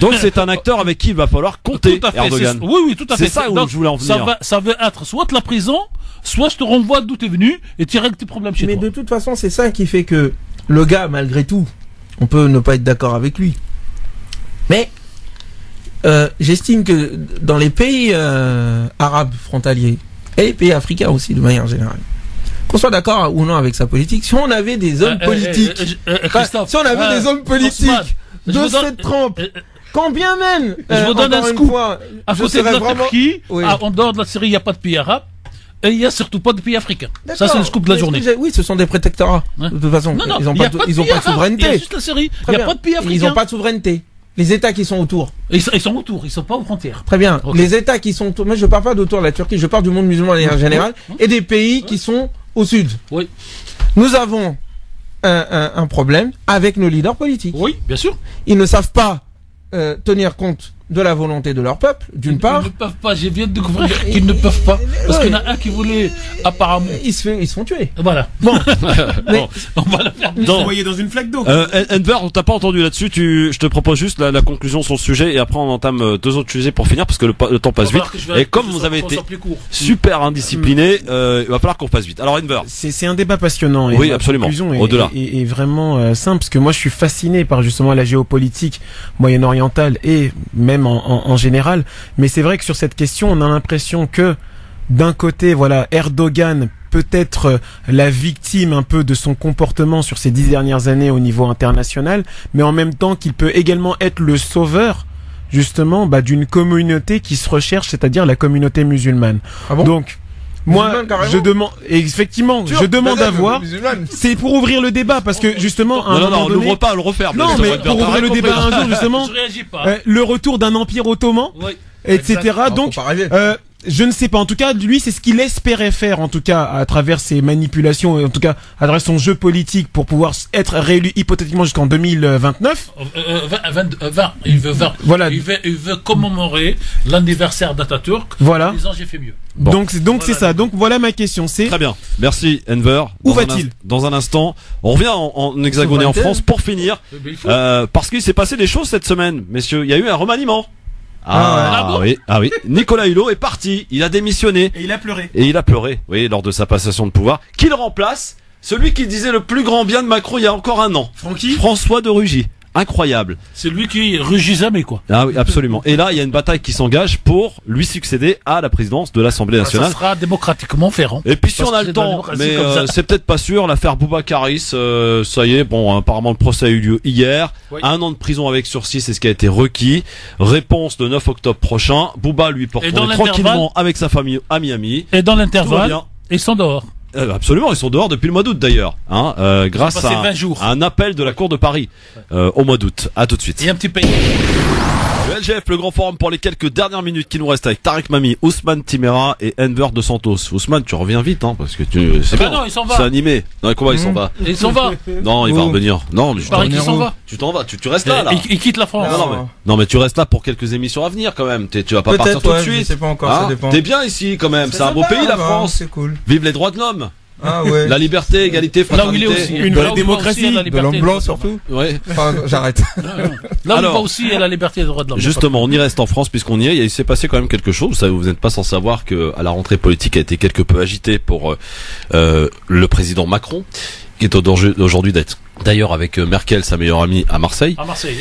Donc c'est un acteur avec qui il va falloir compter, Erdogan. Oui, tout à fait. C'est ça où je voulais en venir. Ça veut être soit la prison, soit je te renvoie d'où t'es venu et tu règles tes problèmes chez toi. Mais de toute façon, c'est ça qui fait que le gars, malgré tout, on peut ne pas être d'accord avec lui. Mais j'estime que dans les pays arabes frontaliers et les pays africains aussi, de manière générale, qu'on soit d'accord ou non avec sa politique, si on avait des hommes politiques, si on avait des hommes politiques de cette trempe, quand bien même, je vous donne un scoop. À côté de la Turquie, en dehors de la Syrie, il n'y a pas de pays arabe. Et il n'y a surtout pas de pays africains. Ça, c'est le scoop de la journée. Oui, ce sont des prétectorats. De toute façon, ils n'ont pas de souveraineté. Il y a juste la Syrie. Il n'y a pas de pays africains. Ils n'ont pas de souveraineté. Les États qui sont autour. Ils sont autour, ils ne sont pas aux frontières. Très bien. Les États qui sont autour. Moi, je ne parle pas d'autour de la Turquie, je parle du monde musulman en général. Et des pays qui sont au sud. Oui. Nous avons un problème avec nos leaders politiques. Oui, bien sûr. Ils ne savent pas tenir compte de la volonté de leur peuple, d'une part. Ils ne peuvent pas, je viens de découvrir qu'ils ne peuvent pas. Parce qu'il y en a un qui voulait, apparemment. Ils se font tuer. Voilà. Bon. On va le faire. Envoyer dans une flaque d'eau. Enver, on t'a pas entendu là-dessus, je te propose juste la conclusion sur le sujet et après on entame deux autres sujets pour finir parce que le temps passe vite. Et comme vous avez été super indiscipliné, il va falloir qu'on fasse vite. Alors Enver. C'est un débat passionnant. Et oui, absolument. Au-delà. Et vraiment simple parce que moi je suis fasciné par justement la géopolitique moyen-orientale et même en général, mais c'est vrai que sur cette question, on a l'impression que d'un côté, voilà, Erdogan peut être la victime un peu de son comportement sur ces 10 dernières années au niveau international, mais en même temps qu'il peut également être le sauveur justement d'une communauté qui se recherche, c'est-à-dire la communauté musulmane. Ah bon ? Donc moi, je demande, effectivement, je demande à voir. C'est pour ouvrir le débat, parce que justement, non, l'ouvre pas, le referme. Non, mais pour ouvrir le débat un jour, justement, le retour d'un empire ottoman, etc. Donc, je ne sais pas. En tout cas, lui, c'est ce qu'il espérait faire, en tout cas, à travers ses manipulations, et en tout cas, à travers son jeu politique pour pouvoir être réélu hypothétiquement jusqu'en 2029. 20. Il veut 20. Voilà. Il veut commémorer l'anniversaire d'Atatürk. Voilà. En disant j'ai fait mieux. Bon. Donc voilà. C'est ça. Donc voilà ma question. C'est très bien. Merci Enver. Où va-t-il dans un instant, on revient en hexagone en France pour finir, parce qu'il s'est passé des choses cette semaine, messieurs. Il y a eu un remaniement. Oui. Nicolas Hulot est parti. Il a démissionné. Et il a pleuré. Oui, lors de sa passation de pouvoir. Qui le remplace? Celui qui disait le plus grand bien de Macron il y a encore un an. François de Rugy. Incroyable. C'est lui qui rugit jamais, quoi. Ah oui, absolument. Et là, il y a une bataille qui s'engage pour lui succéder à la présidence de l'Assemblée nationale. Ça sera démocratiquement fait. Et puis si on a le temps, mais c'est peut-être pas sûr, l'affaire Boubacaris, ça y est, bon, apparemment le procès a eu lieu hier. Oui. 1 an de prison avec sursis, c'est ce qui a été requis. Réponse le 9 octobre prochain. Bouba lui peut retourner tranquillement avec sa famille à Miami. Et dans l'intervalle, ils sont dehors. Absolument, ils sont dehors depuis le mois d'août d'ailleurs, grâce à un appel de la Cour de Paris au mois d'août. À tout de suite. Et un petit pays. Le LGF, le grand forum pour les quelques dernières minutes qui nous restent avec Tarek Mami, Ousmane Timera et Enver de Santos. Ousmane, tu reviens vite, parce que c'est non, il s'en va. C'est animé. Non, comment il s'en va? Il s'en va. Non, il va revenir. Non, mais je parie qu'il s'en va. Tu t'en vas, tu restes là. Il quitte la France. Non, mais tu restes là pour quelques émissions à venir quand même. Tu vas pas partir tout de suite. Je sais pas encore, ça dépend. T'es bien ici quand même. C'est un beau pays, la France. C'est cool. Vive les droits de l'homme. Ah ouais. La liberté, égalité, fraternité. Là où il est aussi. Une vraie démocratie. De l'homme blanc surtout. Ouais. Enfin, j'arrête. Là où il va aussi, il y a la liberté et le droit de l'homme. Justement, on y reste en France puisqu'on y est. Il s'est passé quand même quelque chose. Vous savez, vous n'êtes pas sans savoir que à la rentrée politique a été quelque peu agitée pour le président Macron, qui est aujourd'hui d'être d'ailleurs avec Merkel, sa meilleure amie, à Marseille. À Marseille.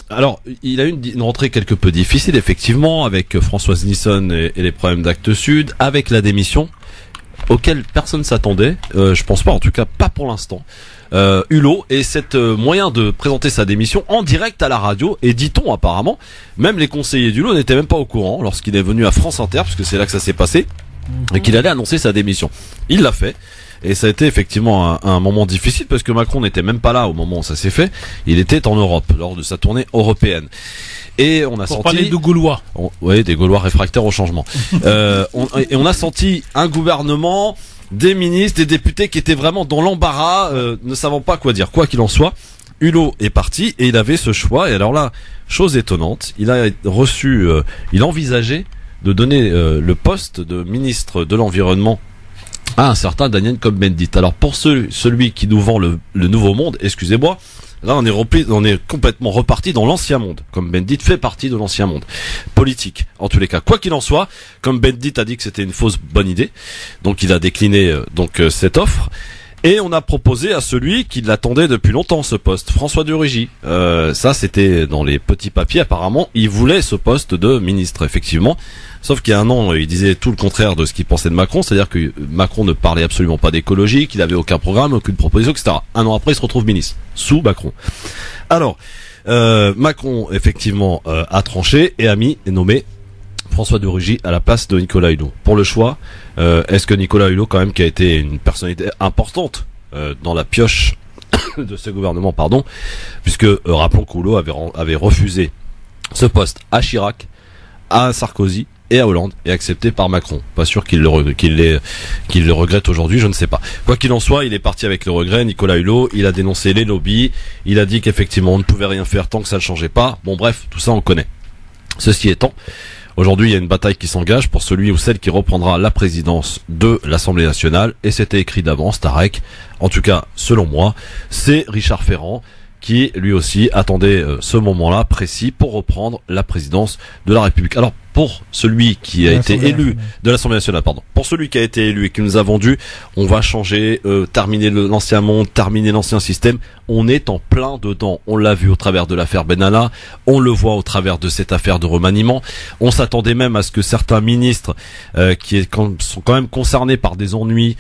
Alors, il a eu une rentrée quelque peu difficile, effectivement, avec Françoise Nisson et les problèmes d'Actes Sud, avec la démission, auquel personne s'attendait. Je pense pas, en tout cas pas pour l'instant. Hulot et cet moyen de présenter sa démission en direct à la radio, et dit-on apparemment, même les conseillers d'Hulot n'étaient même pas au courant lorsqu'il est venu à France Inter, puisque c'est là que ça s'est passé, et qu'il allait annoncer sa démission. Il l'a fait. Et ça a été effectivement un moment difficile parce que Macron n'était même pas là au moment où ça s'est fait. Il était en Europe lors de sa tournée européenne. Et on a Pour parler de Gaulois. Oui, des Gaulois réfractaires au changement. On a senti un gouvernement, des ministres, des députés qui étaient vraiment dans l'embarras, ne savant pas quoi dire. Quoi qu'il en soit, Hulot est parti et il avait ce choix. Et alors là, chose étonnante, il a reçu, il envisageait de donner le poste de ministre de l'Environnement à un certain Daniel Cohn-Bendit. Alors pour celui qui nous vend le nouveau monde, excusez-moi, là on est complètement reparti dans l'ancien monde. Cohn-Bendit fait partie de l'ancien monde politique. En tous les cas, quoi qu'il en soit, Cohn-Bendit a dit que c'était une fausse bonne idée, donc il a décliné cette offre. Et on a proposé à celui qui l'attendait depuis longtemps ce poste, François de Rugy. Ça c'était dans les petits papiers, apparemment il voulait ce poste de ministre, effectivement. Sauf qu'il y a un an, il disait tout le contraire de ce qu'il pensait de Macron, c'est-à-dire que Macron ne parlait absolument pas d'écologie, qu'il avait aucun programme, aucune proposition, etc. Un an après, il se retrouve ministre, sous Macron. Alors, Macron, effectivement, a tranché et a nommé François de Rugy à la place de Nicolas Hulot. Pour le choix, est-ce que Nicolas Hulot, quand même, qui a été une personnalité importante dans la pioche de ce gouvernement, puisque rappelons qu'Hulot avait refusé ce poste à Chirac, à Sarkozy et à Hollande, et accepté par Macron. Pas sûr qu'il le regrette aujourd'hui, je ne sais pas. Quoi qu'il en soit, il est parti avec le regret. Nicolas Hulot, il a dénoncé les lobbies, il a dit qu'effectivement on ne pouvait rien faire tant que ça ne changeait pas. Bon bref, tout ça on connaît. Ceci étant, aujourd'hui il y a une bataille qui s'engage pour celui ou celle qui reprendra la présidence de l'Assemblée nationale, et c'était écrit d'avance, Tarek. En tout cas, selon moi, c'est Richard Ferrand qui lui aussi attendait ce moment-là précis pour reprendre la présidence de la République. Alors pour celui qui a été élu de l'Assemblée nationale, pour celui qui a été élu et qui nous a vendu, on va changer, terminer l'ancien monde, terminer l'ancien système. On est en plein dedans. On l'a vu au travers de l'affaire Benalla, on le voit au travers de cette affaire de remaniement. On s'attendait même à ce que certains ministres sont quand même concernés par des ennuis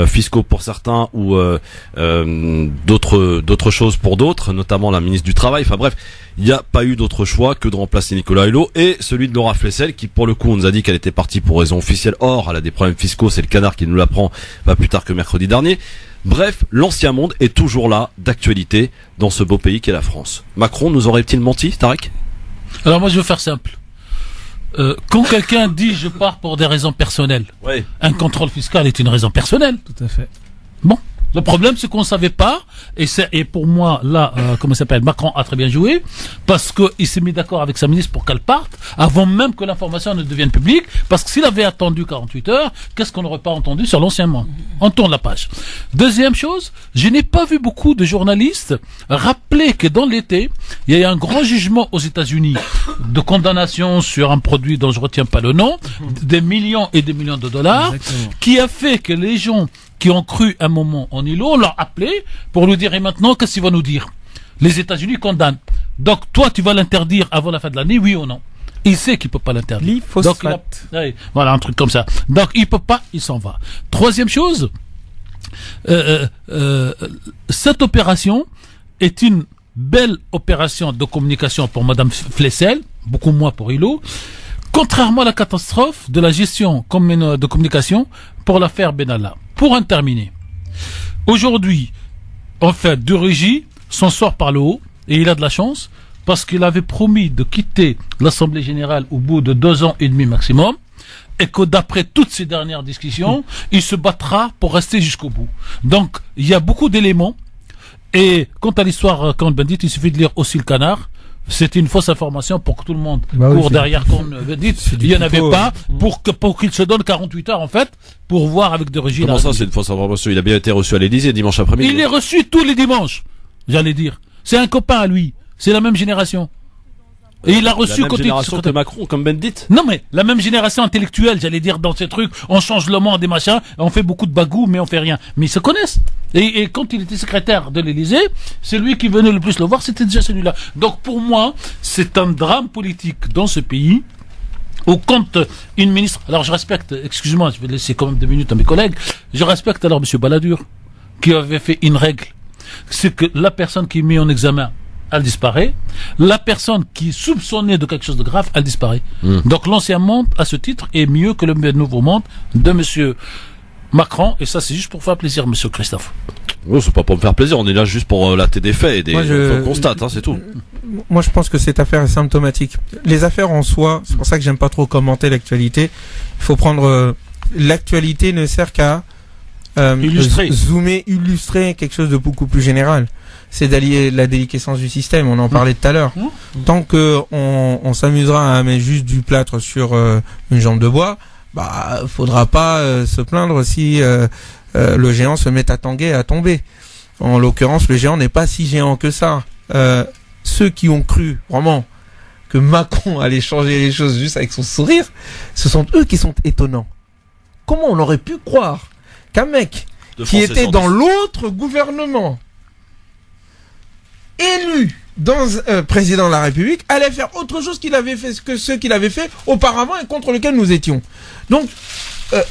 fiscaux pour certains ou d'autres choses pour d'autres, notamment la ministre du Travail. Enfin bref, il n'y a pas eu d'autre choix que de remplacer Nicolas Hulot et celui de Laura Flessel qui, pour le coup, on nous a dit qu'elle était partie pour raison officielle. Or, elle a des problèmes fiscaux, c'est le Canard qui nous l'apprend pas plus tard que mercredi dernier. Bref, l'ancien monde est toujours là, d'actualité, dans ce beau pays qu'est la France. Macron nous aurait-il menti, Tarek ? Alors moi, je veux faire simple. Quand quelqu'un dit je pars pour des raisons personnelles, un contrôle fiscal est une raison personnelle. Tout à fait. Bon. Le problème, c'est qu'on ne savait pas, et pour moi, là, comment ça s'appelle, Macron a très bien joué, parce qu'il s'est mis d'accord avec sa ministre pour qu'elle parte, avant même que l'information ne devienne publique, parce que s'il avait attendu 48 heures, qu'est-ce qu'on n'aurait pas entendu sur l'ancien monde ? On tourne la page. Deuxième chose, je n'ai pas vu beaucoup de journalistes rappeler que dans l'été, il y a eu un grand jugement aux États-Unis de condamnation sur un produit dont je ne retiens pas le nom, des millions et des millions de dollars, qui a fait que les gens qui ont cru un moment en Hulot, on l'a appelé pour lui dire, et maintenant, qu'est-ce qu'il va nous dire ? Les États-Unis condamnent. Donc, toi, tu vas l'interdire avant la fin de l'année, oui ou non ? Il sait qu'il peut pas l'interdire. Donc, voilà, un truc comme ça. Donc, il peut pas, il s'en va. Troisième chose, cette opération est une belle opération de communication pour Madame Flessel, beaucoup moins pour Hulot, contrairement à la catastrophe de la gestion de communication pour l'affaire Benalla. Pour en terminer, aujourd'hui, en fait, de Rugy s'en sort par le haut, et il a de la chance, parce qu'il avait promis de quitter l'Assemblée Générale au bout de 2 ans et demi maximum, et que d'après toutes ces dernières discussions, il se battra pour rester jusqu'au bout. Donc, il y a beaucoup d'éléments, et quant à l'histoire Cohn-Bendit, il suffit de lire aussi le Canard, C'était une fausse information pour que tout le monde court derrière qu'on dit. Il n'y en avait pas pour qu'il se donne 48 heures en fait pour voir avec de Régine. Comment ça, c'est une fausse information? Il a bien été reçu à l'Élysée dimanche après-midi. Il est reçu tous les dimanches, j'allais dire. C'est un copain à lui. C'est la même génération. Et il a reçu la même génération que Macron, comme Bendit. Non mais la même génération intellectuelle, j'allais dire, dans ces trucs. On change le monde des machins, on fait beaucoup de bagou, mais on fait rien. Mais ils se connaissent. Et quand il était secrétaire de l'Élysée, c'est lui qui venait le plus le voir, c'était déjà celui-là. Donc pour moi, c'est un drame politique dans ce pays. Où quand une ministre, alors je respecte, excusez-moi, je vais laisser quand même 2 minutes à mes collègues, je respecte alors monsieur Balladur, qui avait fait une règle, c'est que la personne qui est mise en examen, elle disparaît, la personne qui est soupçonnée de quelque chose de grave, elle disparaît. Donc l'ancien monde, à ce titre, est mieux que le nouveau monde de monsieur Macron, et ça c'est juste pour faire plaisir monsieur Christophe. Non, c'est pas pour me faire plaisir, on est là juste pour relater des faits et on constate, c'est tout. Moi je pense que cette affaire est symptomatique. Les affaires en soi, c'est pour ça que j'aime pas trop commenter l'actualité. Il faut prendre l'actualité ne sert qu'à illustrer quelque chose de beaucoup plus général. C'est d'allier la déliquescence du système, on en parlait tout à l'heure. Tant que on s'amusera à mettre juste du plâtre sur une jambe de bois, faudra pas se plaindre si le géant se met à tanguer, à tomber. En l'occurrence, le géant n'est pas si géant que ça. Ceux qui ont cru vraiment que Macron allait changer les choses juste avec son sourire, ce sont eux qui sont étonnants. Comment on aurait pu croire qu'un mec qui était dans l'autre gouvernement, élu président de la République, allait faire autre chose qu'il avait fait que ce qu'il avait fait auparavant et contre lequel nous étions. Donc,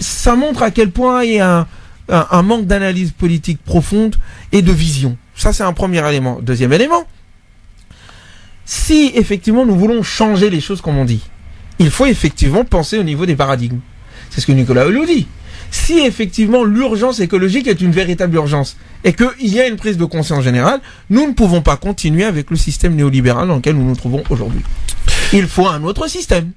ça montre à quel point il y a un manque d'analyse politique profonde et de vision. Ça, c'est un premier élément. Deuxième élément, si effectivement nous voulons changer les choses comme on dit, il faut effectivement penser au niveau des paradigmes. C'est ce que Nicolas Hulot dit. Si effectivement l'urgence écologique est une véritable urgence et qu'il y a une prise de conscience générale, nous ne pouvons pas continuer avec le système néolibéral dans lequel nous nous trouvons aujourd'hui. Il faut un autre système.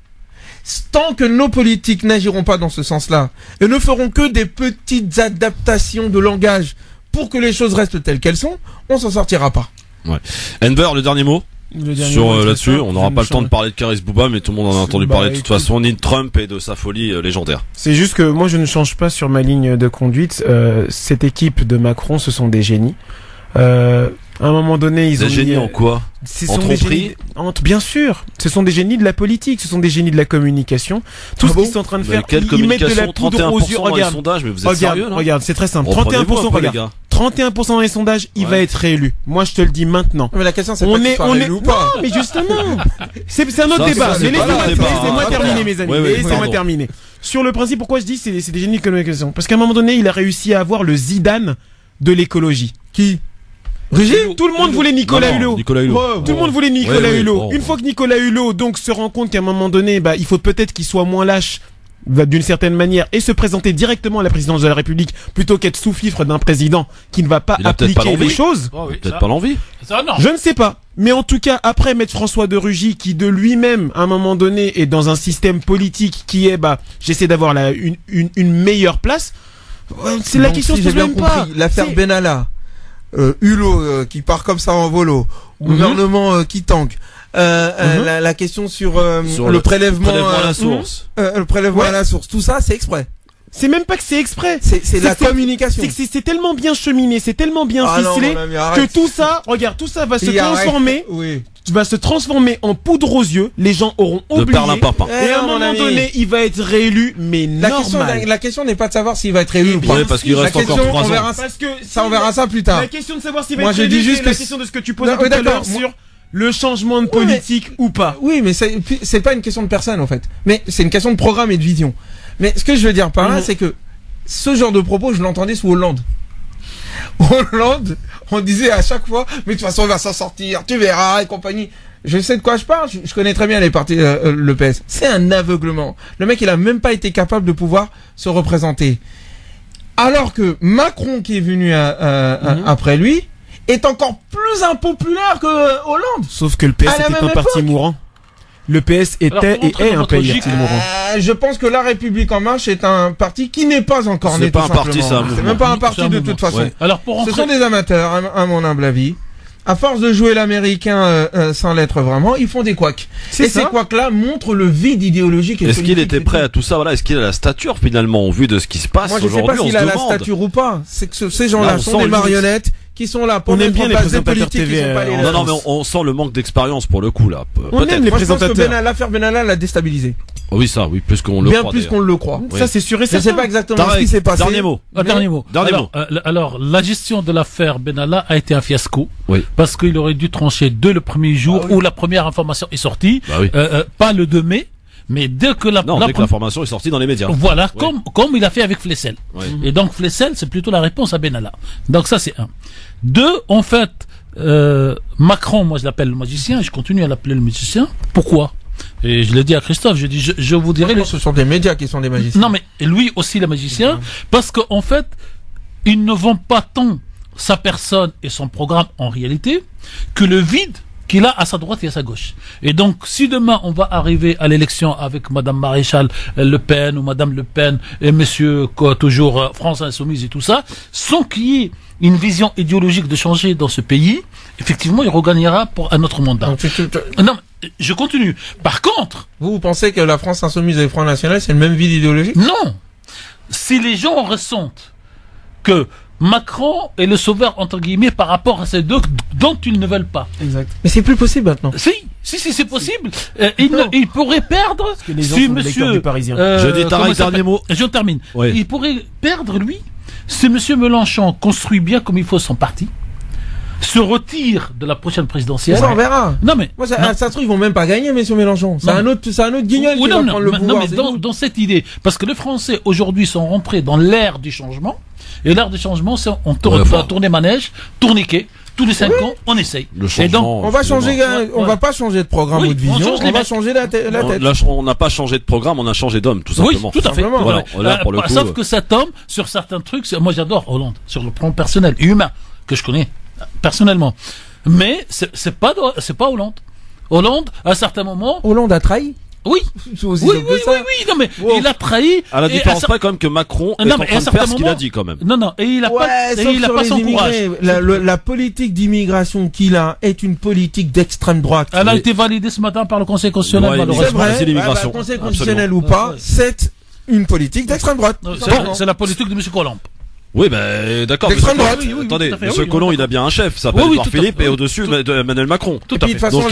Tant que nos politiques n'agiront pas dans ce sens-là et ne feront que des petites adaptations de langage pour que les choses restent telles qu'elles sont, on s'en sortira pas. Ouais. Enver, le dernier mot sur là-dessus, on n'aura pas le temps de parler de Karis Bouba, mais tout le monde en a entendu parler de toute façon, ni de Trump et de sa folie légendaire. C'est juste que moi je ne change pas sur ma ligne de conduite. Cette équipe de Macron, ce sont des génies. À un moment donné, ils ont des génies en quoi? Bien sûr, ce sont des génies de la politique, ce sont des génies de la communication. Tout ce qu'ils sont en train de faire, ils mettent de la poudre aux yeux. Regarde, sondages, mais vous êtes sérieux, regarde, c'est très simple. 31%, regarde. 31% dans les sondages, il va être réélu. Moi, je te le dis maintenant. Mais la question, c'est pas qu'il soit réélu ou pas. Non, mais justement, c'est un autre débat. Mais laissez-moi terminer, mes amis. Laissez-moi terminer. Sur le principe, pourquoi je dis c'est des génies de communication? Parce qu'à un moment donné, il a réussi à avoir le Zidane de l'écologie. Qui? Brigitte, tout le monde voulait Nicolas Hulot. Tout le monde voulait Nicolas Hulot. Une fois que Nicolas Hulot donc se rend compte qu'à un moment donné, il faut peut-être qu'il soit moins lâche d'une certaine manière et se présenter directement à la présidence de la République plutôt qu'être sous-fifre d'un président qui ne va pas appliquer les choses. Peut-être pas l'envie. Je ne sais pas. Mais en tout cas, après mettre François de Rugy, qui de lui-même, à un moment donné, est dans un système politique qui est, j'essaie d'avoir une meilleure place. C'est la question que je n'aime pas. L'affaire Benalla. Hulot qui part comme ça en volo, gouvernement qui tanque. La question sur le prélèvement à la source. Le prélèvement à la source, tout ça c'est exprès. C'est même pas que c'est exprès. C'est la communication. C'est tellement bien cheminé, c'est tellement bien ficelé que tout ça, regarde, tout ça va se transformer. Va se transformer en poudre aux yeux. Les gens auront oublié. Et à un moment donné, il va être réélu, mais normal. La question n'est pas de savoir s'il va être réélu ou pas. Parce qu'il reste encore 3 ans. On verra ça plus tard. La question de savoir s'il va être réélu, c'est la question de ce que tu posais tout à l'heure sur le changement de politique ou pas. Oui, mais c'est pas une question de personne en fait. Mais c'est une question de programme et de vision. Mais ce que je veux dire par là, c'est que ce genre de propos, je l'entendais sous Hollande. Hollande, on disait à chaque fois, mais de toute façon, on va s'en sortir, tu verras, et compagnie. Je sais de quoi je parle, je connais très bien les partis, le PS. C'est un aveuglement. Le mec, il a même pas été capable de pouvoir se représenter. Alors que Macron, qui est venu après lui, est encore plus impopulaire que Hollande. Sauf que le PS était un parti mourant. Le PS était et est un parti mourant. Je pense que La République En Marche est un parti qui n'est pas encore né. C'est pas un parti, ça. C'est même pas un parti de toute façon. Alors ce sont des amateurs, à mon humble avis. à force de jouer l'américain sans l'être vraiment, ils font des couacs. Et ces couacs-là montrent le vide idéologique. Est-ce qu'il était prêt à tout ça? Voilà, est-ce qu'il a la stature finalement au vu de ce qui se passe aujourd'hui? Moi, je sais pas s'il a la stature ou pas. C'est que ces gens-là sont des marionnettes qui sont là pour mettre en place des politiques qui sont pas les Non, mais on sent le manque d'expérience pour le coup là. On aime les présentateurs. L'affaire Benalla l'a déstabilisé. Oui, plus qu'on le croit. Bien plus qu'on le croit. Ça, c'est sûr et certain. Je sais pas exactement ce qui s'est passé. Dernier mot. Alors, la gestion de l'affaire Benalla a été un fiasco. Oui. Parce qu'il aurait dû trancher dès le premier jour où la première information est sortie. Pas le 2 mai. Mais dès que dès que l'information est sortie dans les médias. Voilà, comme il a fait avec Flessel. Et donc Flessel, c'est plutôt la réponse à Benalla. Donc ça, c'est un. 2, en fait, Macron, moi je l'appelle le magicien, et je continue à l'appeler le magicien. Pourquoi? Et je l'ai dit à Christophe, je vous dirai... Ce sont des médias qui sont des magiciens. Non, mais lui aussi le magicien, parce qu'en fait, ils ne vont pas tant sa personne et son programme en réalité, que le vide qu'il a à sa droite et à sa gauche. Et donc, si demain on va arriver à l'élection avec Madame Maréchal Le Pen ou Madame Le Pen et Monsieur toujours France Insoumise et tout ça, sans qu'il y ait une vision idéologique de changer dans ce pays, effectivement, il regagnera pour un autre mandat. Non, je continue. Par contre, vous pensez que la France Insoumise et le Front National, c'est le même vide idéologique? Non. Si les gens ressentent que Macron est le sauveur entre guillemets par rapport à ces deux dont ils ne veulent pas. Exact. Mais c'est plus possible maintenant. Si, c'est possible. Il pourrait perdre si monsieur. Je dis Tarek, dernier mot. Je termine. Oui. Il pourrait perdre lui si monsieur Mélenchon construit bien comme il faut son parti, se retire de la prochaine présidentielle. Ça on verra. Non mais ça se trouve ils vont même pas gagner, messieurs Mélenchon. C'est un autre guignol qui va prendre le pouvoir. Non mais dans cette idée, parce que les Français aujourd'hui sont rentrés dans l'ère du changement. Et l'ère du changement, c'est on tourner manège, tourniquet. Tous les 5 ans, on essaye. Et donc, on va changer, on va pas changer de programme ou de vision, on va changer la tête. Là, on n'a pas changé de programme, on a changé d'homme, tout simplement. Oui, tout à fait. Voilà. Pour le coup, sauf que cet homme, sur certains trucs, moi j'adore Hollande, sur le plan personnel et humain, que je connais personnellement. Mais c'est pas Hollande. Hollande, à un certain moment. Hollande a trahi. Oui, non mais il a trahi. À la différence près quand même que Macron est en train de faire ce qu'il a dit quand même. Non, et il a pas son courage. La politique d'immigration qu'il a est une politique d'extrême droite. Elle a été validée ce matin par le Conseil constitutionnel, malheureusement. C'est l'immigration. Conseil constitutionnel ou pas, c'est une politique d'extrême droite. C'est la politique de M. Colomb. Oui, d'accord. Attendez, M. Colomb, il a bien un chef, ça s'appelle Édouard Philippe, et au-dessus, Emmanuel Macron. Tout à fait. De toute façon,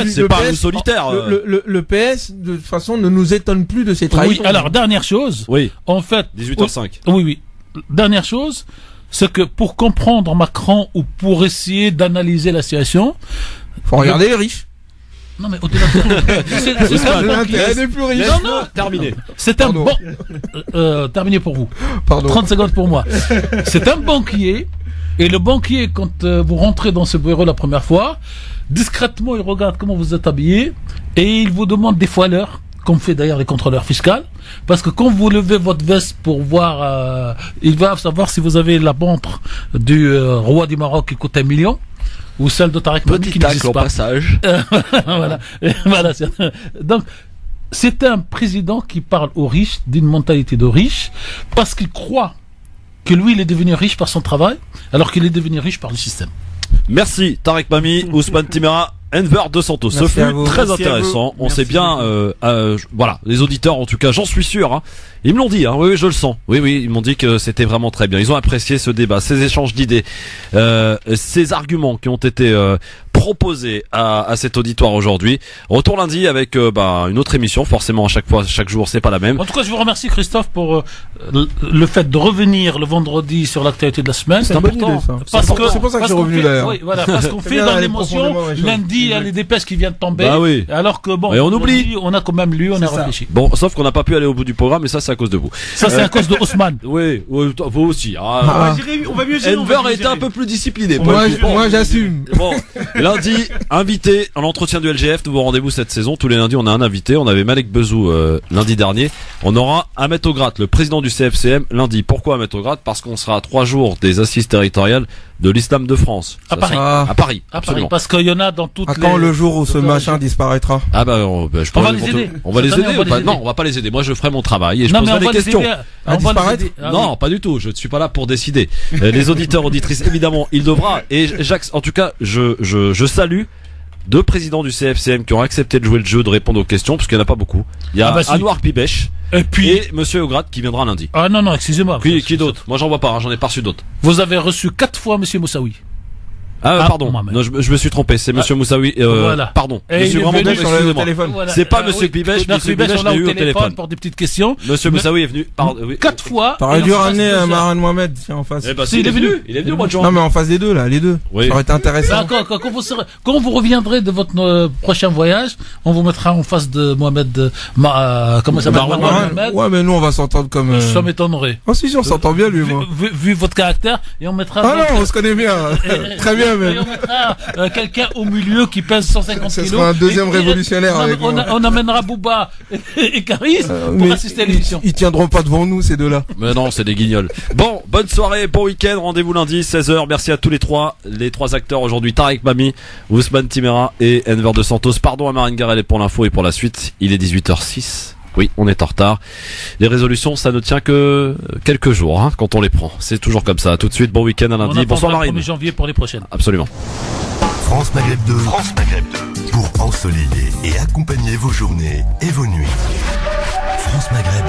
c'est pas un solitaire. Le PS, de toute façon, ne nous étonne plus de ses trahisons. Oui, alors, dernière chose. Oui. En fait. 18h05. Oui. Dernière chose, c'est que pour comprendre Macron ou pour essayer d'analyser la situation. Faut regarder les riches. Non mais au-delà de l'intérêt des plus riches. Non, terminé. C'est un bon. Terminé pour vous. Pardon. 30 secondes pour moi. C'est un banquier. Et le banquier, quand vous rentrez dans ce bureau la première fois, discrètement, il regarde comment vous êtes habillé et il vous demande des fois l'heure, comme fait d'ailleurs les contrôleurs fiscaux, parce que quand vous levez votre veste pour voir, il va savoir si vous avez la montre du roi du Maroc qui coûte 1 million. Ou celle de Tarek Mami qui n'existe pas. Passage. Voilà. Donc, c'est un président qui parle aux riches, d'une mentalité de riche, parce qu'il croit que lui, il est devenu riche par son travail, alors qu'il est devenu riche par le système. Merci Tarek Mami, Ousmane Timera, Enver de Santos. Ce fut très intéressant. On sait bien, voilà, les auditeurs en tout cas, j'en suis sûr. Hein. Ils me l'ont dit, hein, oui, je le sens. Oui, ils m'ont dit que c'était vraiment très bien. Ils ont apprécié ce débat, ces échanges d'idées, ces arguments qui ont été proposés à cet auditoire aujourd'hui. Retour lundi avec une autre émission. Forcément, chaque jour, c'est pas la même. En tout cas, je vous remercie Christophe pour le fait de revenir le vendredi sur l'actualité de la semaine. C'est important. C'est pour ça que je suis revenu d'ailleurs. Oui, voilà, parce qu'on fait dans l'émotion. Lundi, il y a les dépêches qui viennent tomber. Bah oui. Alors que bon, et on oublie. On a quand même lu, on a réfléchi. Bon, sauf qu'on n'a pas pu aller au bout du programme, et ça, c'est à cause de vous. Ça, c'est à cause de Haussmann. Oui, vous aussi. On va mieux gérer. Enver était un peu plus discipliné. Moi, j'assume. Bon, Lundi, invité à l'entretien du LGF, nouveau rendez-vous cette saison. Tous les lundis, on a un invité. On avait Malek Bezou lundi dernier. On aura Ahmet Ograt, le président du CFCM, lundi. Pourquoi Ahmet Ograt? Parce qu'on sera à 3 jours des assises territoriales de l'Islam de France. À Paris. À Paris, absolument. Parce qu'il y en a dans toutes les... Quand le jour où ce machin disparaîtra? Ah bah, je on va les aider. On va les aider. Non, on va pas les aider. Moi, je ferai mon travail et je poserai des questions. À disparaître? Non, pas du tout. Je ne suis pas là pour décider. Les auditeurs, auditrices, évidemment, il devra. Et Jacques, en tout cas, je salue 2 présidents du CFCM qui ont accepté de jouer le jeu, de répondre aux questions, parce qu'il n'y en a pas beaucoup. Il y a Anouar Pibèche et Monsieur Ograt qui viendra lundi. Ah non, excusez-moi. Qui d'autre? Moi, j'en vois pas, j'en ai pas reçu d'autres. Vous avez reçu 4 fois Monsieur Moussaoui. Pardon. Non, je me suis trompé. C'est Monsieur Moussaoui. Voilà. Pardon. Et Monsieur il est venu sur le téléphone. Voilà. C'est pas Monsieur Pibèche. Monsieur Pibèche l'a eu au téléphone pour des petites questions. Monsieur Moussaoui est venu. 4 fois. T'aurais dû ramener Maran Mohamed en face. Eh ben, si, il est venu. Il est venu au mois de juin. Non, mais en face des deux, là, les deux. Oui. Ça aurait été intéressant. Quand vous reviendrez de votre prochain voyage, on vous mettra en face de Mohamed. Comment ça s'appelle? Mohamed. Ouais, mais nous, on va s'entendre comme. Ça m'étonnerait. Oh, si, on s'entend bien, lui, moi. Vu votre caractère, et on mettra. Ah non, on se connaît bien. Très bien, même. Et on mettra quelqu'un au milieu qui pèse 150 kilos. Ce sera un deuxième révolutionnaire. On amènera Bouba et Caris pour assister à l'émission. Ils tiendront pas devant nous, ces deux-là. Mais non, c'est des guignols. Bon, bonne soirée, bon week-end. Rendez-vous lundi, 16h. Merci à tous les trois acteurs aujourd'hui. Tarek Mami, Ousmane Timera et Enver de Santos. Pardon à Marine Garel pour l'info et pour la suite. Il est 18h06. Oui, on est en retard. Les résolutions, ça ne tient que quelques jours, quand on les prend. C'est toujours comme ça. Tout de suite, bon week-end à lundi. Bonsoir Marine. Le 1er janvier pour les prochaines. Absolument. France Maghreb 2. France Maghreb 2. Pour ensoleiller et accompagner vos journées et vos nuits. France Maghreb.